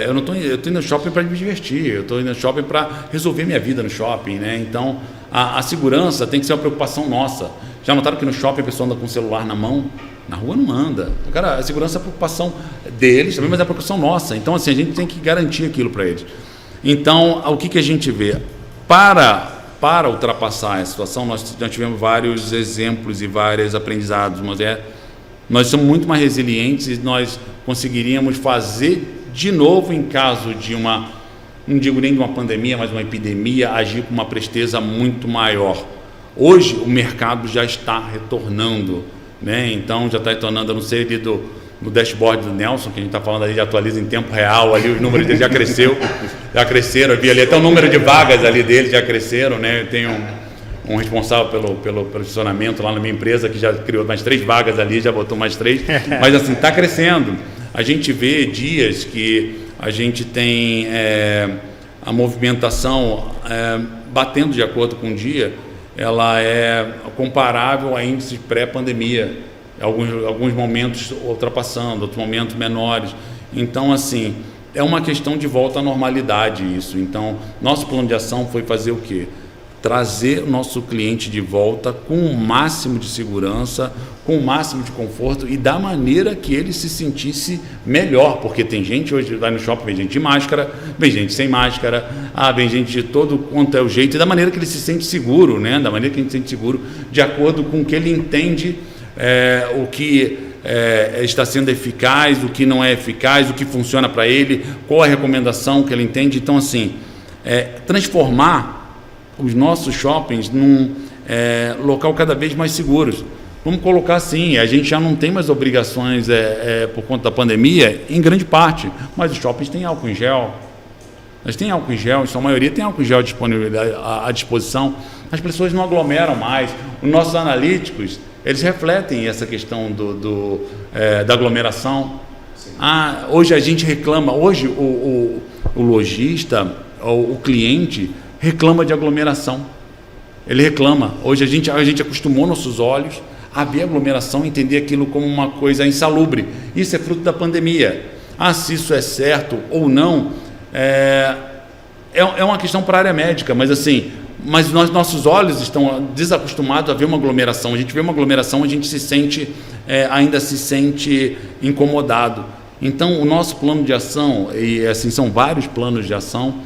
eu estou indo no shopping para me divertir, eu estou indo no shopping para resolver minha vida no shopping, né? Então, a segurança tem que ser uma preocupação nossa. Já notaram que no shopping a pessoa anda com o celular na mão? Na rua não anda. Cara, a segurança é a preocupação deles também, mas é a preocupação nossa. Então, assim, a gente tem que garantir aquilo para eles. Então, o que a gente vê? Para ultrapassar essa situação, nós já tivemos vários exemplos e vários aprendizados, mas nós somos muito mais resilientes e nós conseguiríamos fazer de novo em caso de não digo nem de uma pandemia, mas uma epidemia, agir com uma presteza muito maior. Hoje o mercado já está retornando, né? Então já está retornando, eu não sei ali no dashboard do Nelson, que a gente está falando ali, atualiza em tempo real, ali os números dele já cresceram, eu vi ali até o número de vagas ali dele já cresceram, né? Eu tenho um responsável pelo estacionamento lá na minha empresa que já criou mais 3 vagas ali, já botou mais 3, mas assim, está crescendo. A gente vê dias que a gente tem a movimentação batendo de acordo com o dia, ela é comparável a índices pré-pandemia, alguns momentos ultrapassando, outros momentos menores. Então, assim, é uma questão de volta à normalidade isso. Então, nosso plano de ação foi fazer o quê? Trazer o nosso cliente de volta com o máximo de segurança, com o máximo de conforto e da maneira que ele se sentisse melhor, porque tem gente hoje, vai no shopping, vem gente de máscara, vem gente sem máscara, vem gente de todo quanto é o jeito, e da maneira que ele se sente seguro, né? Da maneira que ele se sente seguro, de acordo com o que ele entende, o que está sendo eficaz, o que não é eficaz, o que funciona para ele, qual a recomendação que ele entende. Então, assim, transformar os nossos shoppings num local cada vez mais seguros. Vamos colocar assim, a gente já não tem mais obrigações por conta da pandemia, em grande parte, mas os shoppings têm álcool em gel. Eles têm álcool em gel, em sua maioria tem álcool em gel à disposição. As pessoas não aglomeram mais. Os nossos analíticos, eles refletem essa questão da aglomeração. Hoje a gente reclama, hoje o lojista, o cliente, reclama de aglomeração. Ele reclama. Hoje a gente acostumou nossos olhos a ver aglomeração, entender aquilo como uma coisa insalubre. Isso é fruto da pandemia. Se isso é certo ou não, é uma questão para a área médica, mas assim, nossos olhos estão desacostumados a ver uma aglomeração. A gente vê uma aglomeração, a gente ainda se sente incomodado. Então, o nosso plano de ação, e assim, são vários planos de ação,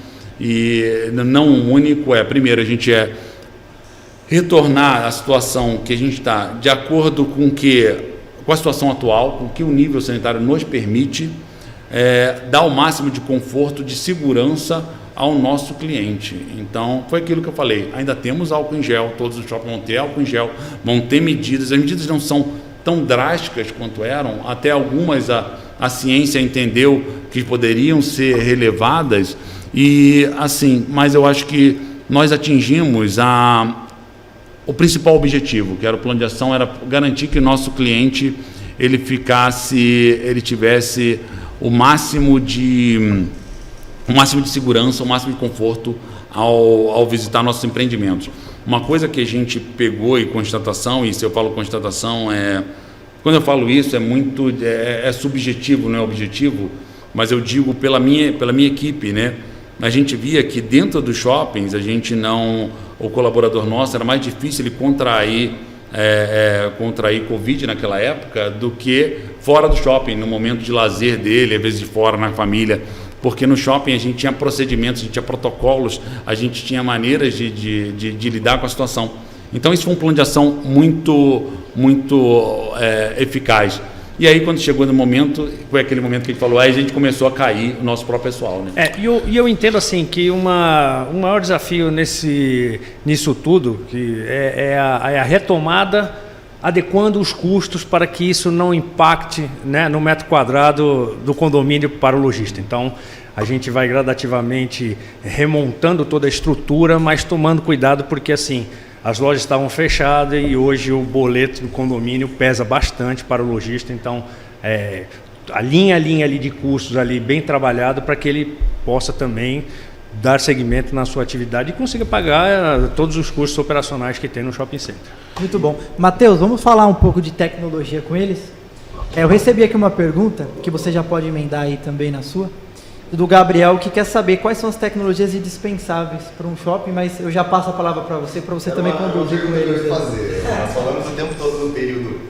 e não um único, primeiro a gente retornar à situação que a gente está de acordo com a situação atual, com o que o nível sanitário nos permite, dar o máximo de conforto, de segurança ao nosso cliente. Então, foi aquilo que eu falei, ainda temos álcool em gel, todos os shoppings vão ter álcool em gel, vão ter medidas, as medidas não são tão drásticas quanto eram, até algumas a ciência entendeu que poderiam ser relevadas, e assim, mas eu acho que nós atingimos o principal objetivo, que era o plano de ação, era garantir que o nosso cliente ele tivesse o máximo de segurança, o máximo de conforto ao visitar nossos empreendimentos. Uma coisa que a gente pegou e constatação, e se eu falo constatação, quando eu falo isso é muito subjetivo, não é objetivo, mas eu digo pela minha equipe, né? A gente via que dentro dos shoppings o colaborador nosso era mais difícil ele contrair Covid naquela época do que fora do shopping, no momento de lazer dele, às vezes de fora, na família, porque no shopping a gente tinha procedimentos, a gente tinha protocolos, a gente tinha maneiras de lidar com a situação. Então isso foi um plano de ação muito eficaz. E aí, quando chegou no momento, foi aquele momento que a gente falou, aí a gente começou a cair o nosso próprio pessoal, né? E eu entendo assim que o maior desafio nisso tudo que é a retomada, adequando os custos para que isso não impacte, né, no metro quadrado do condomínio para o lojista. Então, a gente vai gradativamente remontando toda a estrutura, mas tomando cuidado porque assim, as lojas estavam fechadas e hoje o boleto do condomínio pesa bastante para o lojista, então a linha ali de custos ali bem trabalhado para que ele possa também dar seguimento na sua atividade e consiga pagar todos os custos operacionais que tem no shopping center. Muito bom. Matheus, vamos falar um pouco de tecnologia com eles? Eu recebi aqui uma pergunta, que você já pode emendar aí também na sua, do Gabriel, que quer saber quais são as tecnologias indispensáveis para um shopping, mas eu já passo a palavra para você também conduzir com eles. Nós falamos o tempo todo do período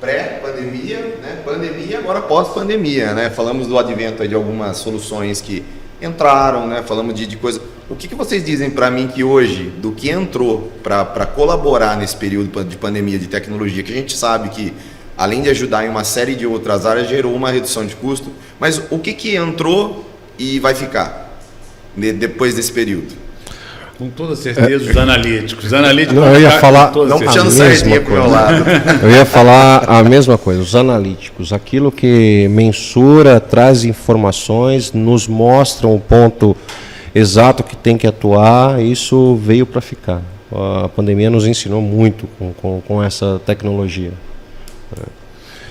pré-pandemia, né? Pandemia e agora pós-pandemia, né? Falamos do advento aí de algumas soluções que entraram, né? Falamos de coisa. O que vocês dizem para mim que hoje, do que entrou para colaborar nesse período de pandemia de tecnologia, que a gente sabe que, além de ajudar em uma série de outras áreas, gerou uma redução de custo, mas o que entrou e vai ficar depois desse período? Com toda certeza, os analíticos. Não, eu ia falar não puxando sardinha pro meu lado. Eu ia falar a mesma coisa, os analíticos, aquilo que mensura, traz informações, nos mostra um ponto exato que tem que atuar, isso veio para ficar. A pandemia nos ensinou muito com essa tecnologia.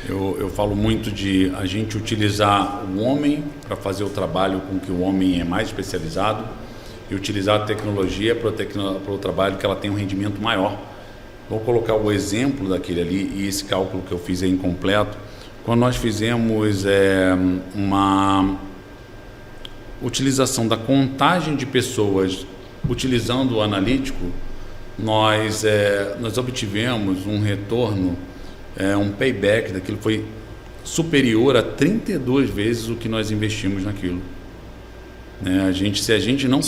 Eu falo muito de a gente utilizar o homem para fazer o trabalho com que o homem é mais especializado e utilizar a tecnologia para o trabalho que ela tem um rendimento maior. Vou colocar o exemplo daquele ali, e esse cálculo que eu fiz é incompleto. Quando nós fizemos uma utilização da contagem de pessoas utilizando o analítico, nós obtivemos um retorno um payback daquilo foi superior a 32 vezes o que nós investimos naquilo. Se a gente não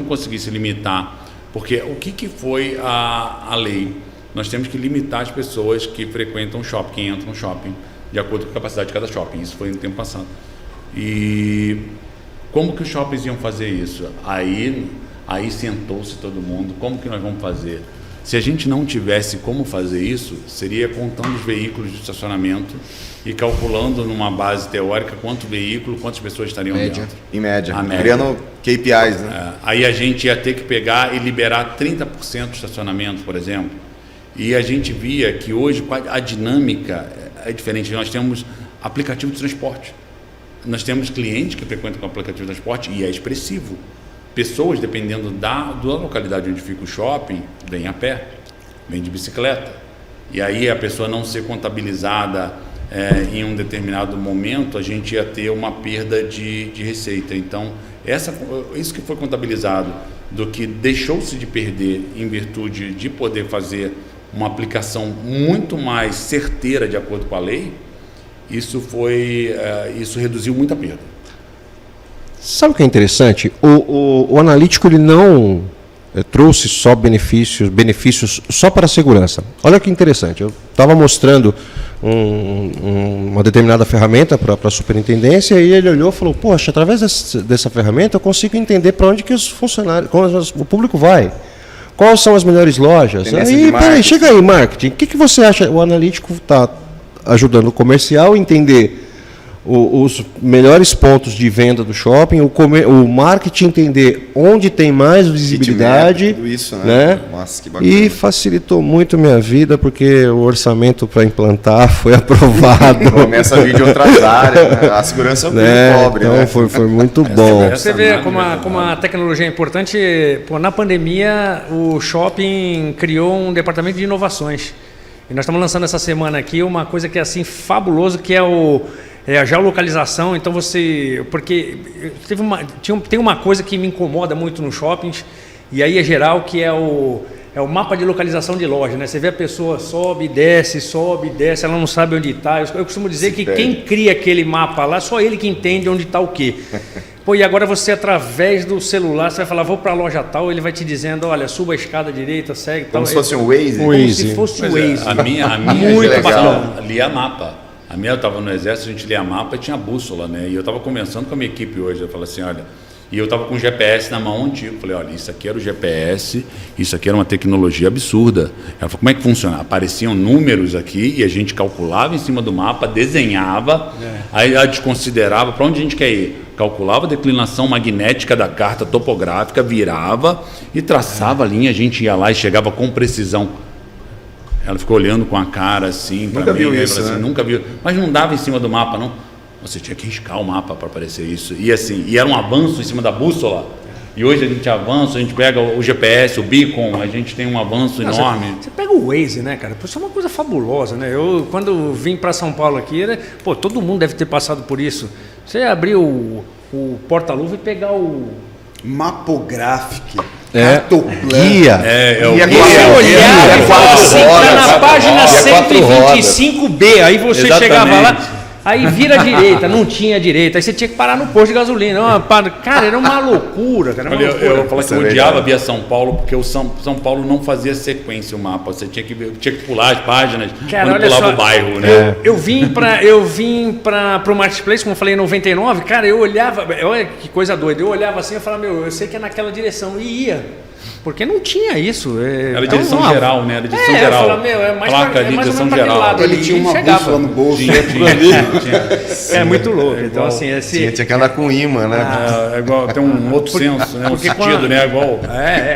conseguisse limitar, porque o que foi a lei? Nós temos que limitar as pessoas que frequentam o shopping, que entram no shopping, de acordo com a capacidade de cada shopping. Isso foi no tempo passado. E como que os shoppings iam fazer isso? Aí sentou-se todo mundo, como que nós vamos fazer? Se a gente não tivesse como fazer isso, seria contando os veículos de estacionamento e calculando numa base teórica quantos pessoas estariam dentro. Em média. Criando KPIs, né? Aí a gente ia ter que pegar e liberar 30% do estacionamento, por exemplo. E a gente via que hoje a dinâmica é diferente. Nós temos aplicativo de transporte. Nós temos clientes que frequentam com o aplicativo de transporte e é expressivo. Pessoas, dependendo da localidade onde fica o shopping, vêm a pé, vêm de bicicleta. E aí a pessoa não ser contabilizada em um determinado momento, a gente ia ter uma perda de receita. Então, isso que foi contabilizado, do que deixou-se de perder em virtude de poder fazer uma aplicação muito mais certeira de acordo com a lei, isso reduziu muita perda. Sabe o que é interessante? O analítico ele não trouxe só benefícios só para a segurança. Olha que interessante, eu estava mostrando uma determinada ferramenta para a superintendência e ele olhou e falou, poxa, através dessa ferramenta eu consigo entender para onde que os funcionários, o público vai. Quais são as melhores lojas? Aí, peraí, chega aí, marketing. O que você acha? O analítico está ajudando o comercial a entender os melhores pontos de venda do shopping, o marketing entender onde tem mais visibilidade, tudo isso, né? Nossa, que bacana. E facilitou muito minha vida, porque o orçamento para implantar foi aprovado. Começa a vir de outras áreas, né? A segurança é um pobre, então, né? foi muito bom. Você vê como a tecnologia é importante. Na pandemia, o shopping criou um departamento de inovações. E nós estamos lançando essa semana aqui uma coisa que é assim fabuloso, que é a geolocalização. Então porque tem uma coisa que me incomoda muito nos shoppings, e aí é geral, que é o mapa de localização de loja, né? Você vê a pessoa sobe, desce, ela não sabe onde está. Eu costumo dizer que quem cria aquele mapa lá, só ele que entende onde está o quê. E agora você, através do celular, você vai falar, vou para a loja tal, ele vai te dizendo, olha, suba a escada direita, segue tal. Como se fosse um Waze? Como se fosse um Waze. A minha muito bacana. Lia mapa. A minha, eu estava no exército, a gente lia mapa e tinha bússola, né? E eu estava conversando com a minha equipe hoje, eu falei assim, olha, e eu estava com o GPS na mão antigo, falei, olha, isso aqui era o GPS, isso aqui era uma tecnologia absurda. Ela falou, como é que funciona? Apareciam números aqui e a gente calculava em cima do mapa, desenhava, aí a gente considerava para onde a gente quer ir. Calculava a declinação magnética da carta topográfica, virava e traçava a linha, a gente ia lá e chegava com precisão. Ela ficou olhando com a cara assim, nunca viu isso, assim, né? Nunca viu, mas não dava em cima do mapa, não. Você tinha que riscar o mapa para aparecer isso. E assim, era um avanço em cima da bússola. E hoje a gente avança, a gente pega o GPS, o beacon, a gente tem um avanço enorme. Você pega o Waze, né, cara? Isso é uma coisa fabulosa, né? Eu, quando vim para São Paulo aqui, todo mundo deve ter passado por isso. Você abrir o porta-luva e pegar o Mapográfico. Guia. Você olhava e falava assim, tá na página 125B, aí você chegava lá, aí vira à direita, não tinha direita, aí você tinha que parar no posto de gasolina. Cara, era uma loucura, cara. Olha, eu falo que eu odiava via São Paulo, porque o São Paulo não fazia sequência o mapa, você tinha que pular as páginas, cara, quando pulava o bairro, né? Eu vim para o Marketplace, como eu falei, em 99, cara, eu olhava, olha que coisa doida, eu olhava assim, eu falava, eu sei que é naquela direção, e ia. Porque não tinha isso. Era direção geral, né? Era direção geral. Eu falava, é mais placa de direção geral. Ele tinha uma bússola no bolso. Tinha. É muito louco. Então, assim, tinha que andar com imã, né? É igual, tem um outro senso, né? Um sentido, né? Igual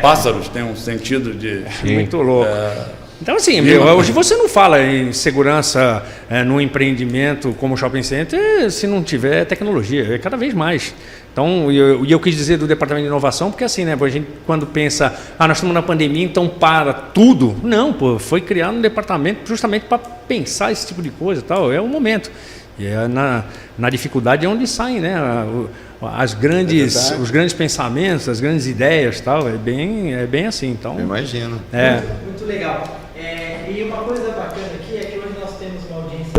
pássaros tem um sentido de... Muito louco. Então, assim, hoje você não fala em segurança no empreendimento como shopping center se não tiver tecnologia, é cada vez mais. Então, eu quis dizer do departamento de inovação, porque assim, né, a gente quando pensa, nós estamos na pandemia, então para tudo. Não, foi criado um departamento justamente para pensar esse tipo de coisa e tal, é o momento. E na dificuldade é onde saem, né, os grandes pensamentos, as grandes ideias, tal, é bem assim. Então, eu imagino. Muito legal. E uma coisa bacana aqui,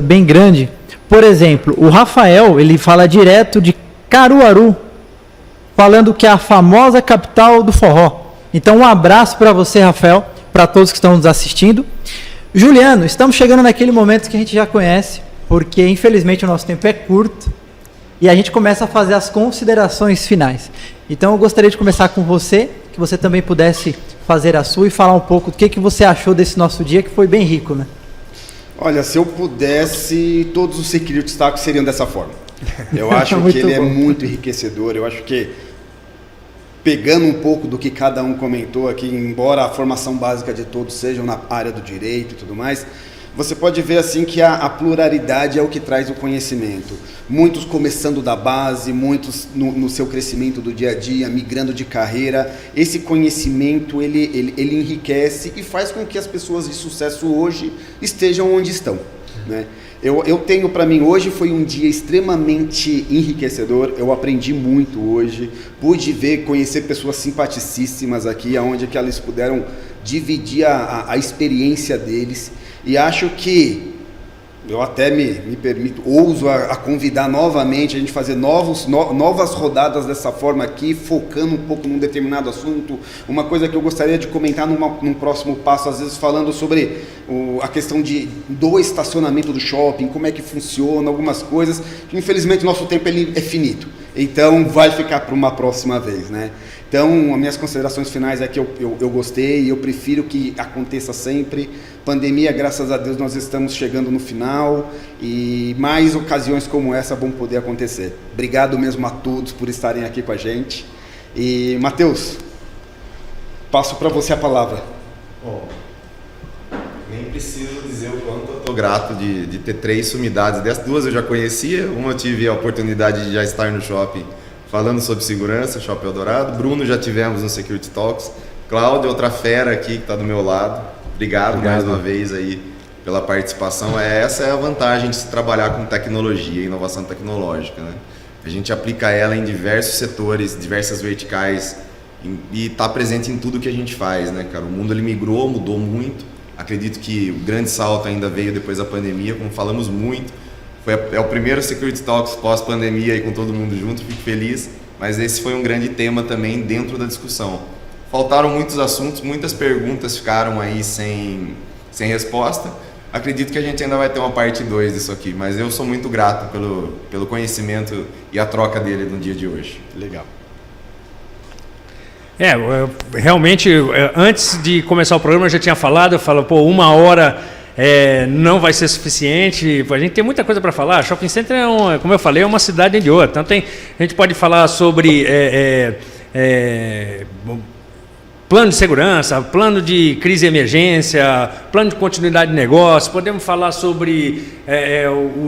bem grande. Por exemplo, o Rafael, ele fala direto de Caruaru, falando que é a famosa capital do forró. Então, um abraço para você, Rafael, para todos que estão nos assistindo. Juliano, estamos chegando naquele momento que a gente já conhece, porque infelizmente o nosso tempo é curto e a gente começa a fazer as considerações finais. Então, eu gostaria de começar com você, que você também pudesse fazer a sua e falar um pouco do que você achou desse nosso dia, que foi bem rico, né? Olha, se eu pudesse, todos os Security Talks seriam dessa forma. Eu acho que ele é muito enriquecedor. Eu acho que, pegando um pouco do que cada um comentou aqui, embora a formação básica de todos sejam na área do direito e tudo mais, você pode ver assim que a pluralidade é o que traz o conhecimento. Muitos começando da base, muitos no seu crescimento do dia a dia, migrando de carreira. Esse conhecimento, ele enriquece e faz com que as pessoas de sucesso hoje estejam onde estão, né? Eu tenho para mim, hoje foi um dia extremamente enriquecedor, eu aprendi muito hoje, pude conhecer pessoas simpaticíssimas aqui, onde que elas puderam dividir a experiência deles, e acho que, eu até me permito, ouso a convidar novamente, a gente fazer novas rodadas dessa forma aqui, focando um pouco num determinado assunto. Uma coisa que eu gostaria de comentar num próximo passo, às vezes falando sobre a questão do estacionamento do shopping, como é que funciona, algumas coisas. Infelizmente, o nosso tempo ele é finito, então vai ficar para uma próxima vez, né? Então, as minhas considerações finais é que eu gostei e eu prefiro que aconteça sempre. Pandemia, graças a Deus, nós estamos chegando no final e mais ocasiões como essa vão poder acontecer. Obrigado mesmo a todos por estarem aqui com a gente. E, Matheus, passo para você a palavra. Bom, nem preciso dizer o quanto eu estou grato de ter 3 sumidades. Dessas 2 eu já conhecia, uma eu tive a oportunidade de já estar no shopping falando sobre segurança, Shopping Eldorado. Bruno já tivemos no Security Talks. Cláudio, outra fera aqui que está do meu lado. Obrigado mais uma vez aí pela participação. Essa é a vantagem de se trabalhar com tecnologia, inovação tecnológica, né? A gente aplica ela em diversos setores, diversas verticais e está presente em tudo que a gente faz, né, cara? O mundo ele migrou, mudou muito. Acredito que o grande salto ainda veio depois da pandemia, como falamos muito. É o primeiro Security Talks pós-pandemia e com todo mundo junto, fico feliz. Mas esse foi um grande tema também dentro da discussão. Faltaram muitos assuntos, muitas perguntas ficaram aí sem resposta. Acredito que a gente ainda vai ter uma parte 2 disso aqui, mas eu sou muito grato pelo conhecimento e a troca dele no dia de hoje. Legal. Realmente, antes de começar o programa eu já tinha falado, eu falo, 1 hora não vai ser suficiente, a gente tem muita coisa para falar. Shopping Center, como eu falei, é uma cidade de outra. Então a gente pode falar sobre plano de segurança, plano de crise e emergência, plano de continuidade de negócio, podemos falar sobre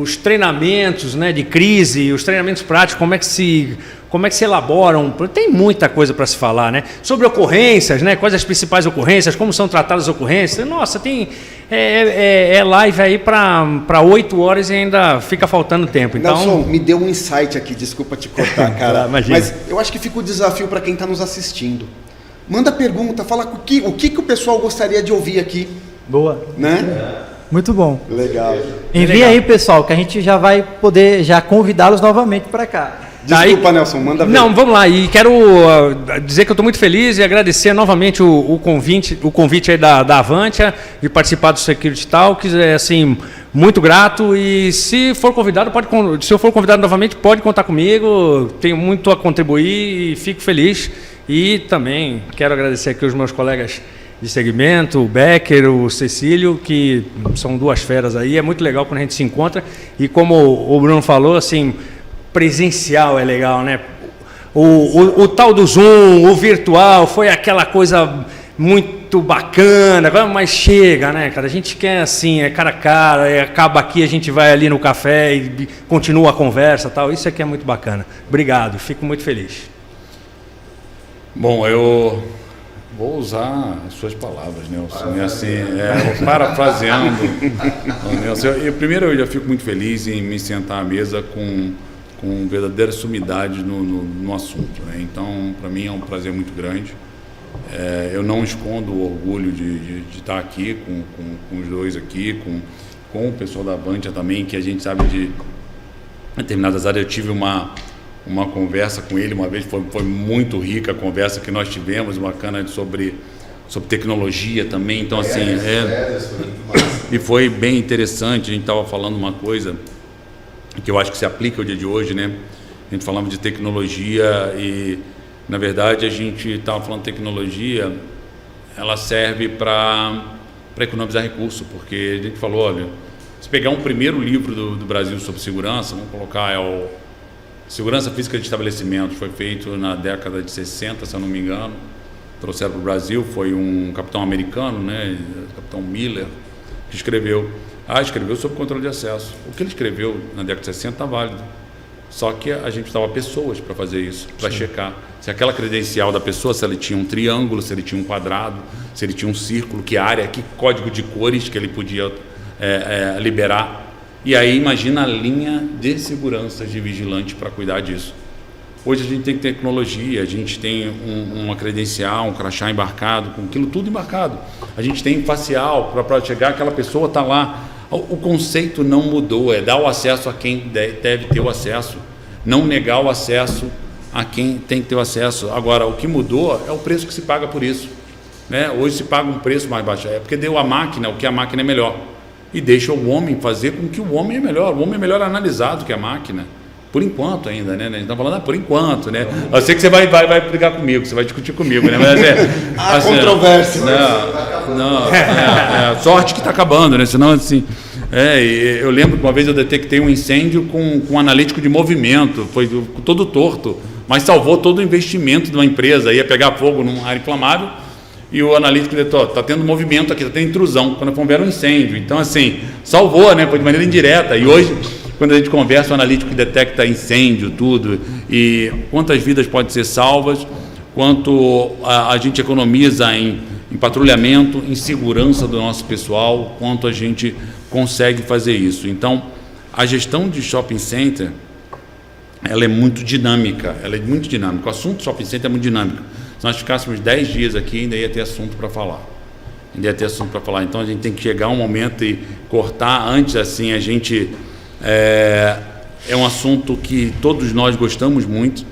os treinamentos, né, de crise, os treinamentos práticos, como é que se elaboram, tem muita coisa para se falar, né? Sobre ocorrências, né, quais as principais ocorrências, como são tratadas as ocorrências. Nossa, tem live aí para 8 horas e ainda fica faltando tempo. Então, Nelson, me deu um insight aqui, desculpa te cortar, cara, mas eu acho que fica o desafio para quem está nos assistindo. Manda pergunta, fala o que o pessoal gostaria de ouvir aqui. Boa. Né? Muito bom. Legal. Envia aí, pessoal, que a gente já vai poder convidá-los novamente para cá. Desculpa, Nelson, manda ver. Não, vamos lá. E quero dizer que eu estou muito feliz e agradecer novamente o convite aí da Avantia de participar do Security Talks. É assim, muito grato. E se eu for convidado novamente, pode contar comigo. Tenho muito a contribuir e fico feliz. E também quero agradecer aqui os meus colegas de segmento, o Becker, o Cecílio, que são 2 feras aí. É muito legal quando a gente se encontra. E como o Bruno falou, assim, presencial é legal, né? O tal do Zoom, o virtual, foi aquela coisa muito bacana, mas chega, né, cara? A gente quer assim, cara a cara, acaba aqui, a gente vai ali no café e continua a conversa, tal. Isso aqui é muito bacana. Obrigado, fico muito feliz. Bom, eu vou usar as suas palavras, Nelson, parafraseando. Nelson, primeiro, eu já fico muito feliz em me sentar à mesa com verdadeira sumidade no assunto, né? Então, para mim é um prazer muito grande. Eu não escondo o orgulho de estar aqui com os dois aqui, com o pessoal da Avantia também, que a gente sabe de determinadas áreas. Eu tive uma conversa com ele uma vez, foi muito rica a conversa que nós tivemos, bacana, sobre tecnologia também. Então, assim, e foi bem interessante. A gente estava falando uma coisa que eu acho que se aplica ao dia de hoje, né? A gente falava de tecnologia e, na verdade, a gente estava falando de tecnologia, ela serve para economizar recursos, porque a gente falou, olha, se pegar um primeiro livro do Brasil sobre segurança, vamos colocar, é o Segurança Física de Estabelecimentos, foi feito na década de 60, se eu não me engano, trouxeram para o Brasil, foi um capitão americano, né, capitão Miller, que escreveu sobre controle de acesso. O que ele escreveu na década de 60 está válido, só que a gente precisava pessoas para fazer isso, para checar se aquela credencial da pessoa, se ele tinha um triângulo, se ele tinha um quadrado, se ele tinha um círculo, que área, que código de cores que ele podia liberar. E aí imagina a linha de segurança de vigilante para cuidar disso. Hoje a gente tem tecnologia, a gente tem uma credencial, um crachá embarcado, com aquilo tudo embarcado. A gente tem facial para chegar, aquela pessoa está lá. O conceito não mudou, é dar o acesso a quem deve ter o acesso, não negar o acesso a quem tem que ter o acesso. Agora, o que mudou é o preço que se paga por isso, né? Hoje se paga um preço mais baixo, é porque deu a máquina, o que a máquina é melhor, e deixa o homem fazer com que o homem é melhor. O homem é melhor analisado que a máquina, por enquanto ainda, né? A gente está falando por enquanto, né? Eu sei que você vai brigar comigo, você vai discutir comigo, né? Mas assim, controvérsia. Sorte que está acabando, né? Senão, assim... eu lembro que uma vez eu detectei um incêndio com um analítico de movimento, foi todo torto, mas salvou todo o investimento de uma empresa. Ia pegar fogo numa área inflamável e o analítico detectou, está tendo movimento aqui, está tendo intrusão, quando houver um incêndio. Então, assim, salvou, né? Foi de maneira indireta. E hoje, quando a gente conversa, o analítico detecta incêndio, tudo, e quantas vidas podem ser salvas, quanto a gente economiza em patrulhamento, em segurança do nosso pessoal, quanto a gente consegue fazer isso. Então, a gestão de shopping center, ela é muito dinâmica, O assunto shopping center é muito dinâmico. Se nós ficássemos 10 dias aqui, ainda ia ter assunto para falar. Então, a gente tem que chegar a um momento e cortar. Antes, assim, a gente... É um assunto que todos nós gostamos muito,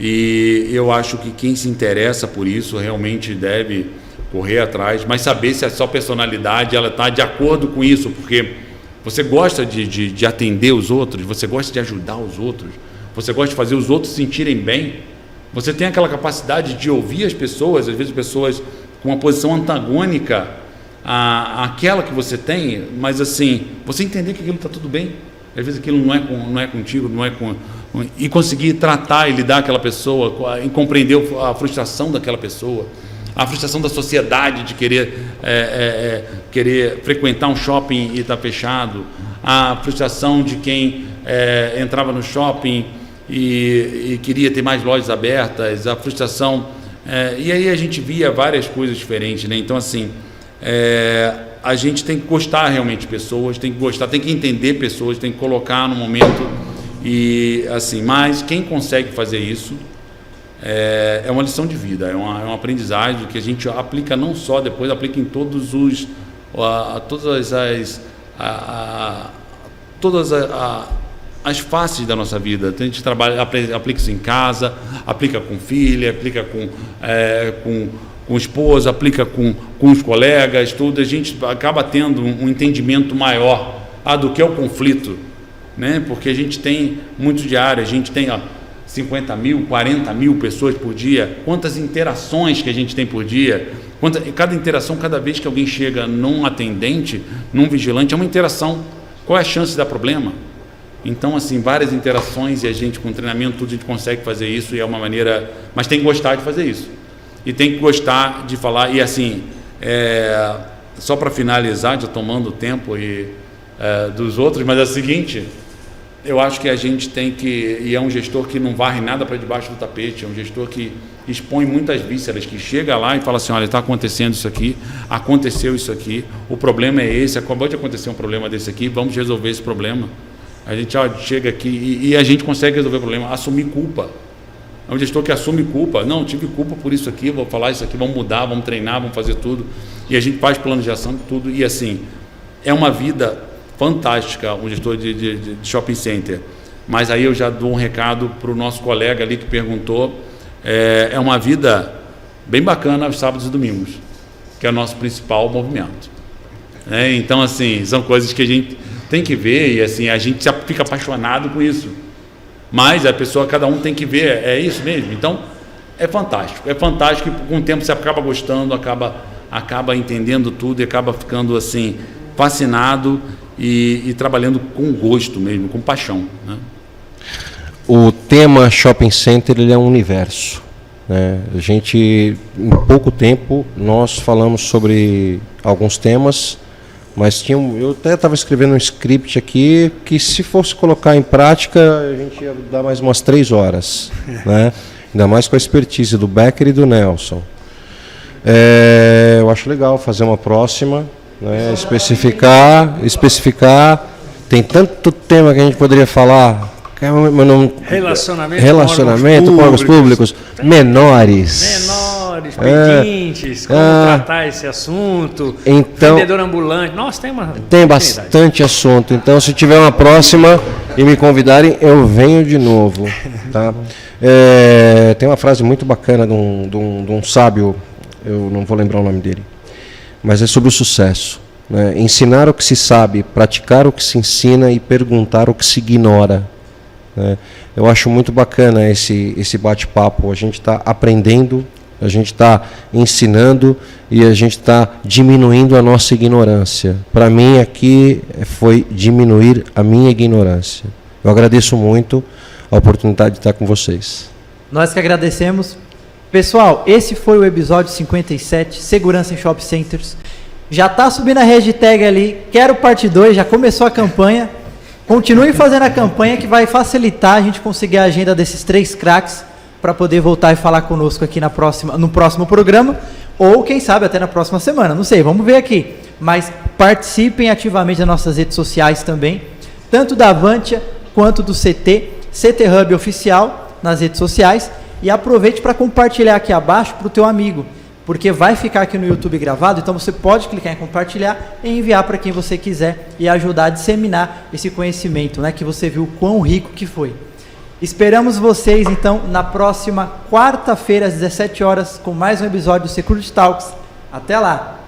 e eu acho que quem se interessa por isso realmente deve correr atrás, mas saber se a sua personalidade está de acordo com isso, porque você gosta de atender os outros, você gosta de ajudar os outros, você gosta de fazer os outros se sentirem bem, você tem aquela capacidade de ouvir as pessoas, às vezes pessoas com uma posição antagônica àquela que você tem, mas assim, você entender que aquilo está tudo bem, às vezes aquilo não é contigo, e conseguir tratar e lidar com aquela pessoa, e compreender a frustração daquela pessoa, a frustração da sociedade de querer frequentar um shopping e estar fechado, a frustração de quem entrava no shopping e queria ter mais lojas abertas, a frustração, e aí a gente via várias coisas diferentes, né? Então, assim, a gente tem que gostar realmente de pessoas, tem que entender pessoas, tem que colocar no momento, e assim, mas quem consegue fazer isso é uma lição de vida, é uma aprendizagem que a gente aplica não só depois, aplica em todas as faces da nossa vida. A gente aplica isso em casa, aplica com filha, aplica com esposa, aplica com os colegas, tudo. A gente acaba tendo um entendimento maior do que é o conflito, né? Porque a gente tem muito diário, a gente tem 50 mil, 40 mil pessoas por dia, quantas interações que a gente tem por dia, cada interação, cada vez que alguém chega num atendente, num vigilante, é uma interação. Qual é a chance de dar problema? Então, assim, várias interações, e a gente, com treinamento, tudo, a gente consegue fazer isso, e é uma maneira, mas tem que gostar de fazer isso, e tem que gostar de falar, e assim, só para finalizar, já tomando o tempo dos outros, mas é o seguinte, eu acho que a gente tem que, e é um gestor que não varre nada para debaixo do tapete, é um gestor que expõe muitas vísceras, que chega lá e fala assim, olha, está acontecendo isso aqui, aconteceu isso aqui, o problema é esse, acabou de acontecer um problema desse aqui, vamos resolver esse problema. A gente chega aqui e a gente consegue resolver o problema, assumir culpa. É um gestor que assume culpa, não, tive culpa por isso aqui, vou falar isso aqui, vamos mudar, vamos treinar, vamos fazer tudo, e a gente faz plano de ação, tudo, e assim, é uma vida fantástica, um gestor de shopping center. Mas aí eu já dou um recado para o nosso colega ali que perguntou. É uma vida bem bacana aos sábados e domingos, que é o nosso principal movimento. Então, assim, são coisas que a gente tem que ver e assim, a gente já fica apaixonado com isso. Mas a pessoa, cada um tem que ver, é isso mesmo. Então, é fantástico e com o tempo você acaba gostando, acaba entendendo tudo e acaba ficando assim, fascinado e trabalhando com gosto mesmo, com paixão, né? O tema shopping center, ele é um universo, né? A gente, em pouco tempo, nós falamos sobre alguns temas, mas eu até estava escrevendo um script aqui que, se fosse colocar em prática, a gente ia dar mais umas 3 horas, né? Ainda mais com a expertise do Becker e do Nelson. Eu acho legal fazer uma próxima, né? Especificar. Tem tanto tema que a gente poderia falar. Relacionamento com órgãos públicos. Menores, pedintes, como tratar esse assunto, então, vendedor ambulante. Nossa, tem bastante assunto. Então, se tiver uma próxima e me convidarem, eu venho de novo. Tá? Tem uma frase muito bacana de um sábio, eu não vou lembrar o nome dele, mas é sobre o sucesso, né? Ensinar o que se sabe, praticar o que se ensina e perguntar o que se ignora. Eu acho muito bacana esse bate-papo. A gente está aprendendo, a gente está ensinando e a gente está diminuindo a nossa ignorância. Para mim aqui foi diminuir a minha ignorância. Eu agradeço muito a oportunidade de estar com vocês. Nós que agradecemos. Pessoal, esse foi o episódio 57, Segurança em Shopping Centers. Já está subindo a hashtag ali, quero parte 2, já começou a campanha. Continue fazendo a campanha que vai facilitar a gente conseguir a agenda desses 3 craques para poder voltar e falar conosco aqui no próximo programa, ou quem sabe até na próxima semana, não sei, vamos ver aqui. Mas participem ativamente das nossas redes sociais também, tanto da Avantia quanto do CT Hub Oficial nas redes sociais, e aproveite para compartilhar aqui abaixo para o teu amigo, porque vai ficar aqui no YouTube gravado, então você pode clicar em compartilhar e enviar para quem você quiser e ajudar a disseminar esse conhecimento, né, que você viu quão rico que foi. Esperamos vocês, então, na próxima quarta-feira, às 17 horas, com mais um episódio do Security Talks. Até lá!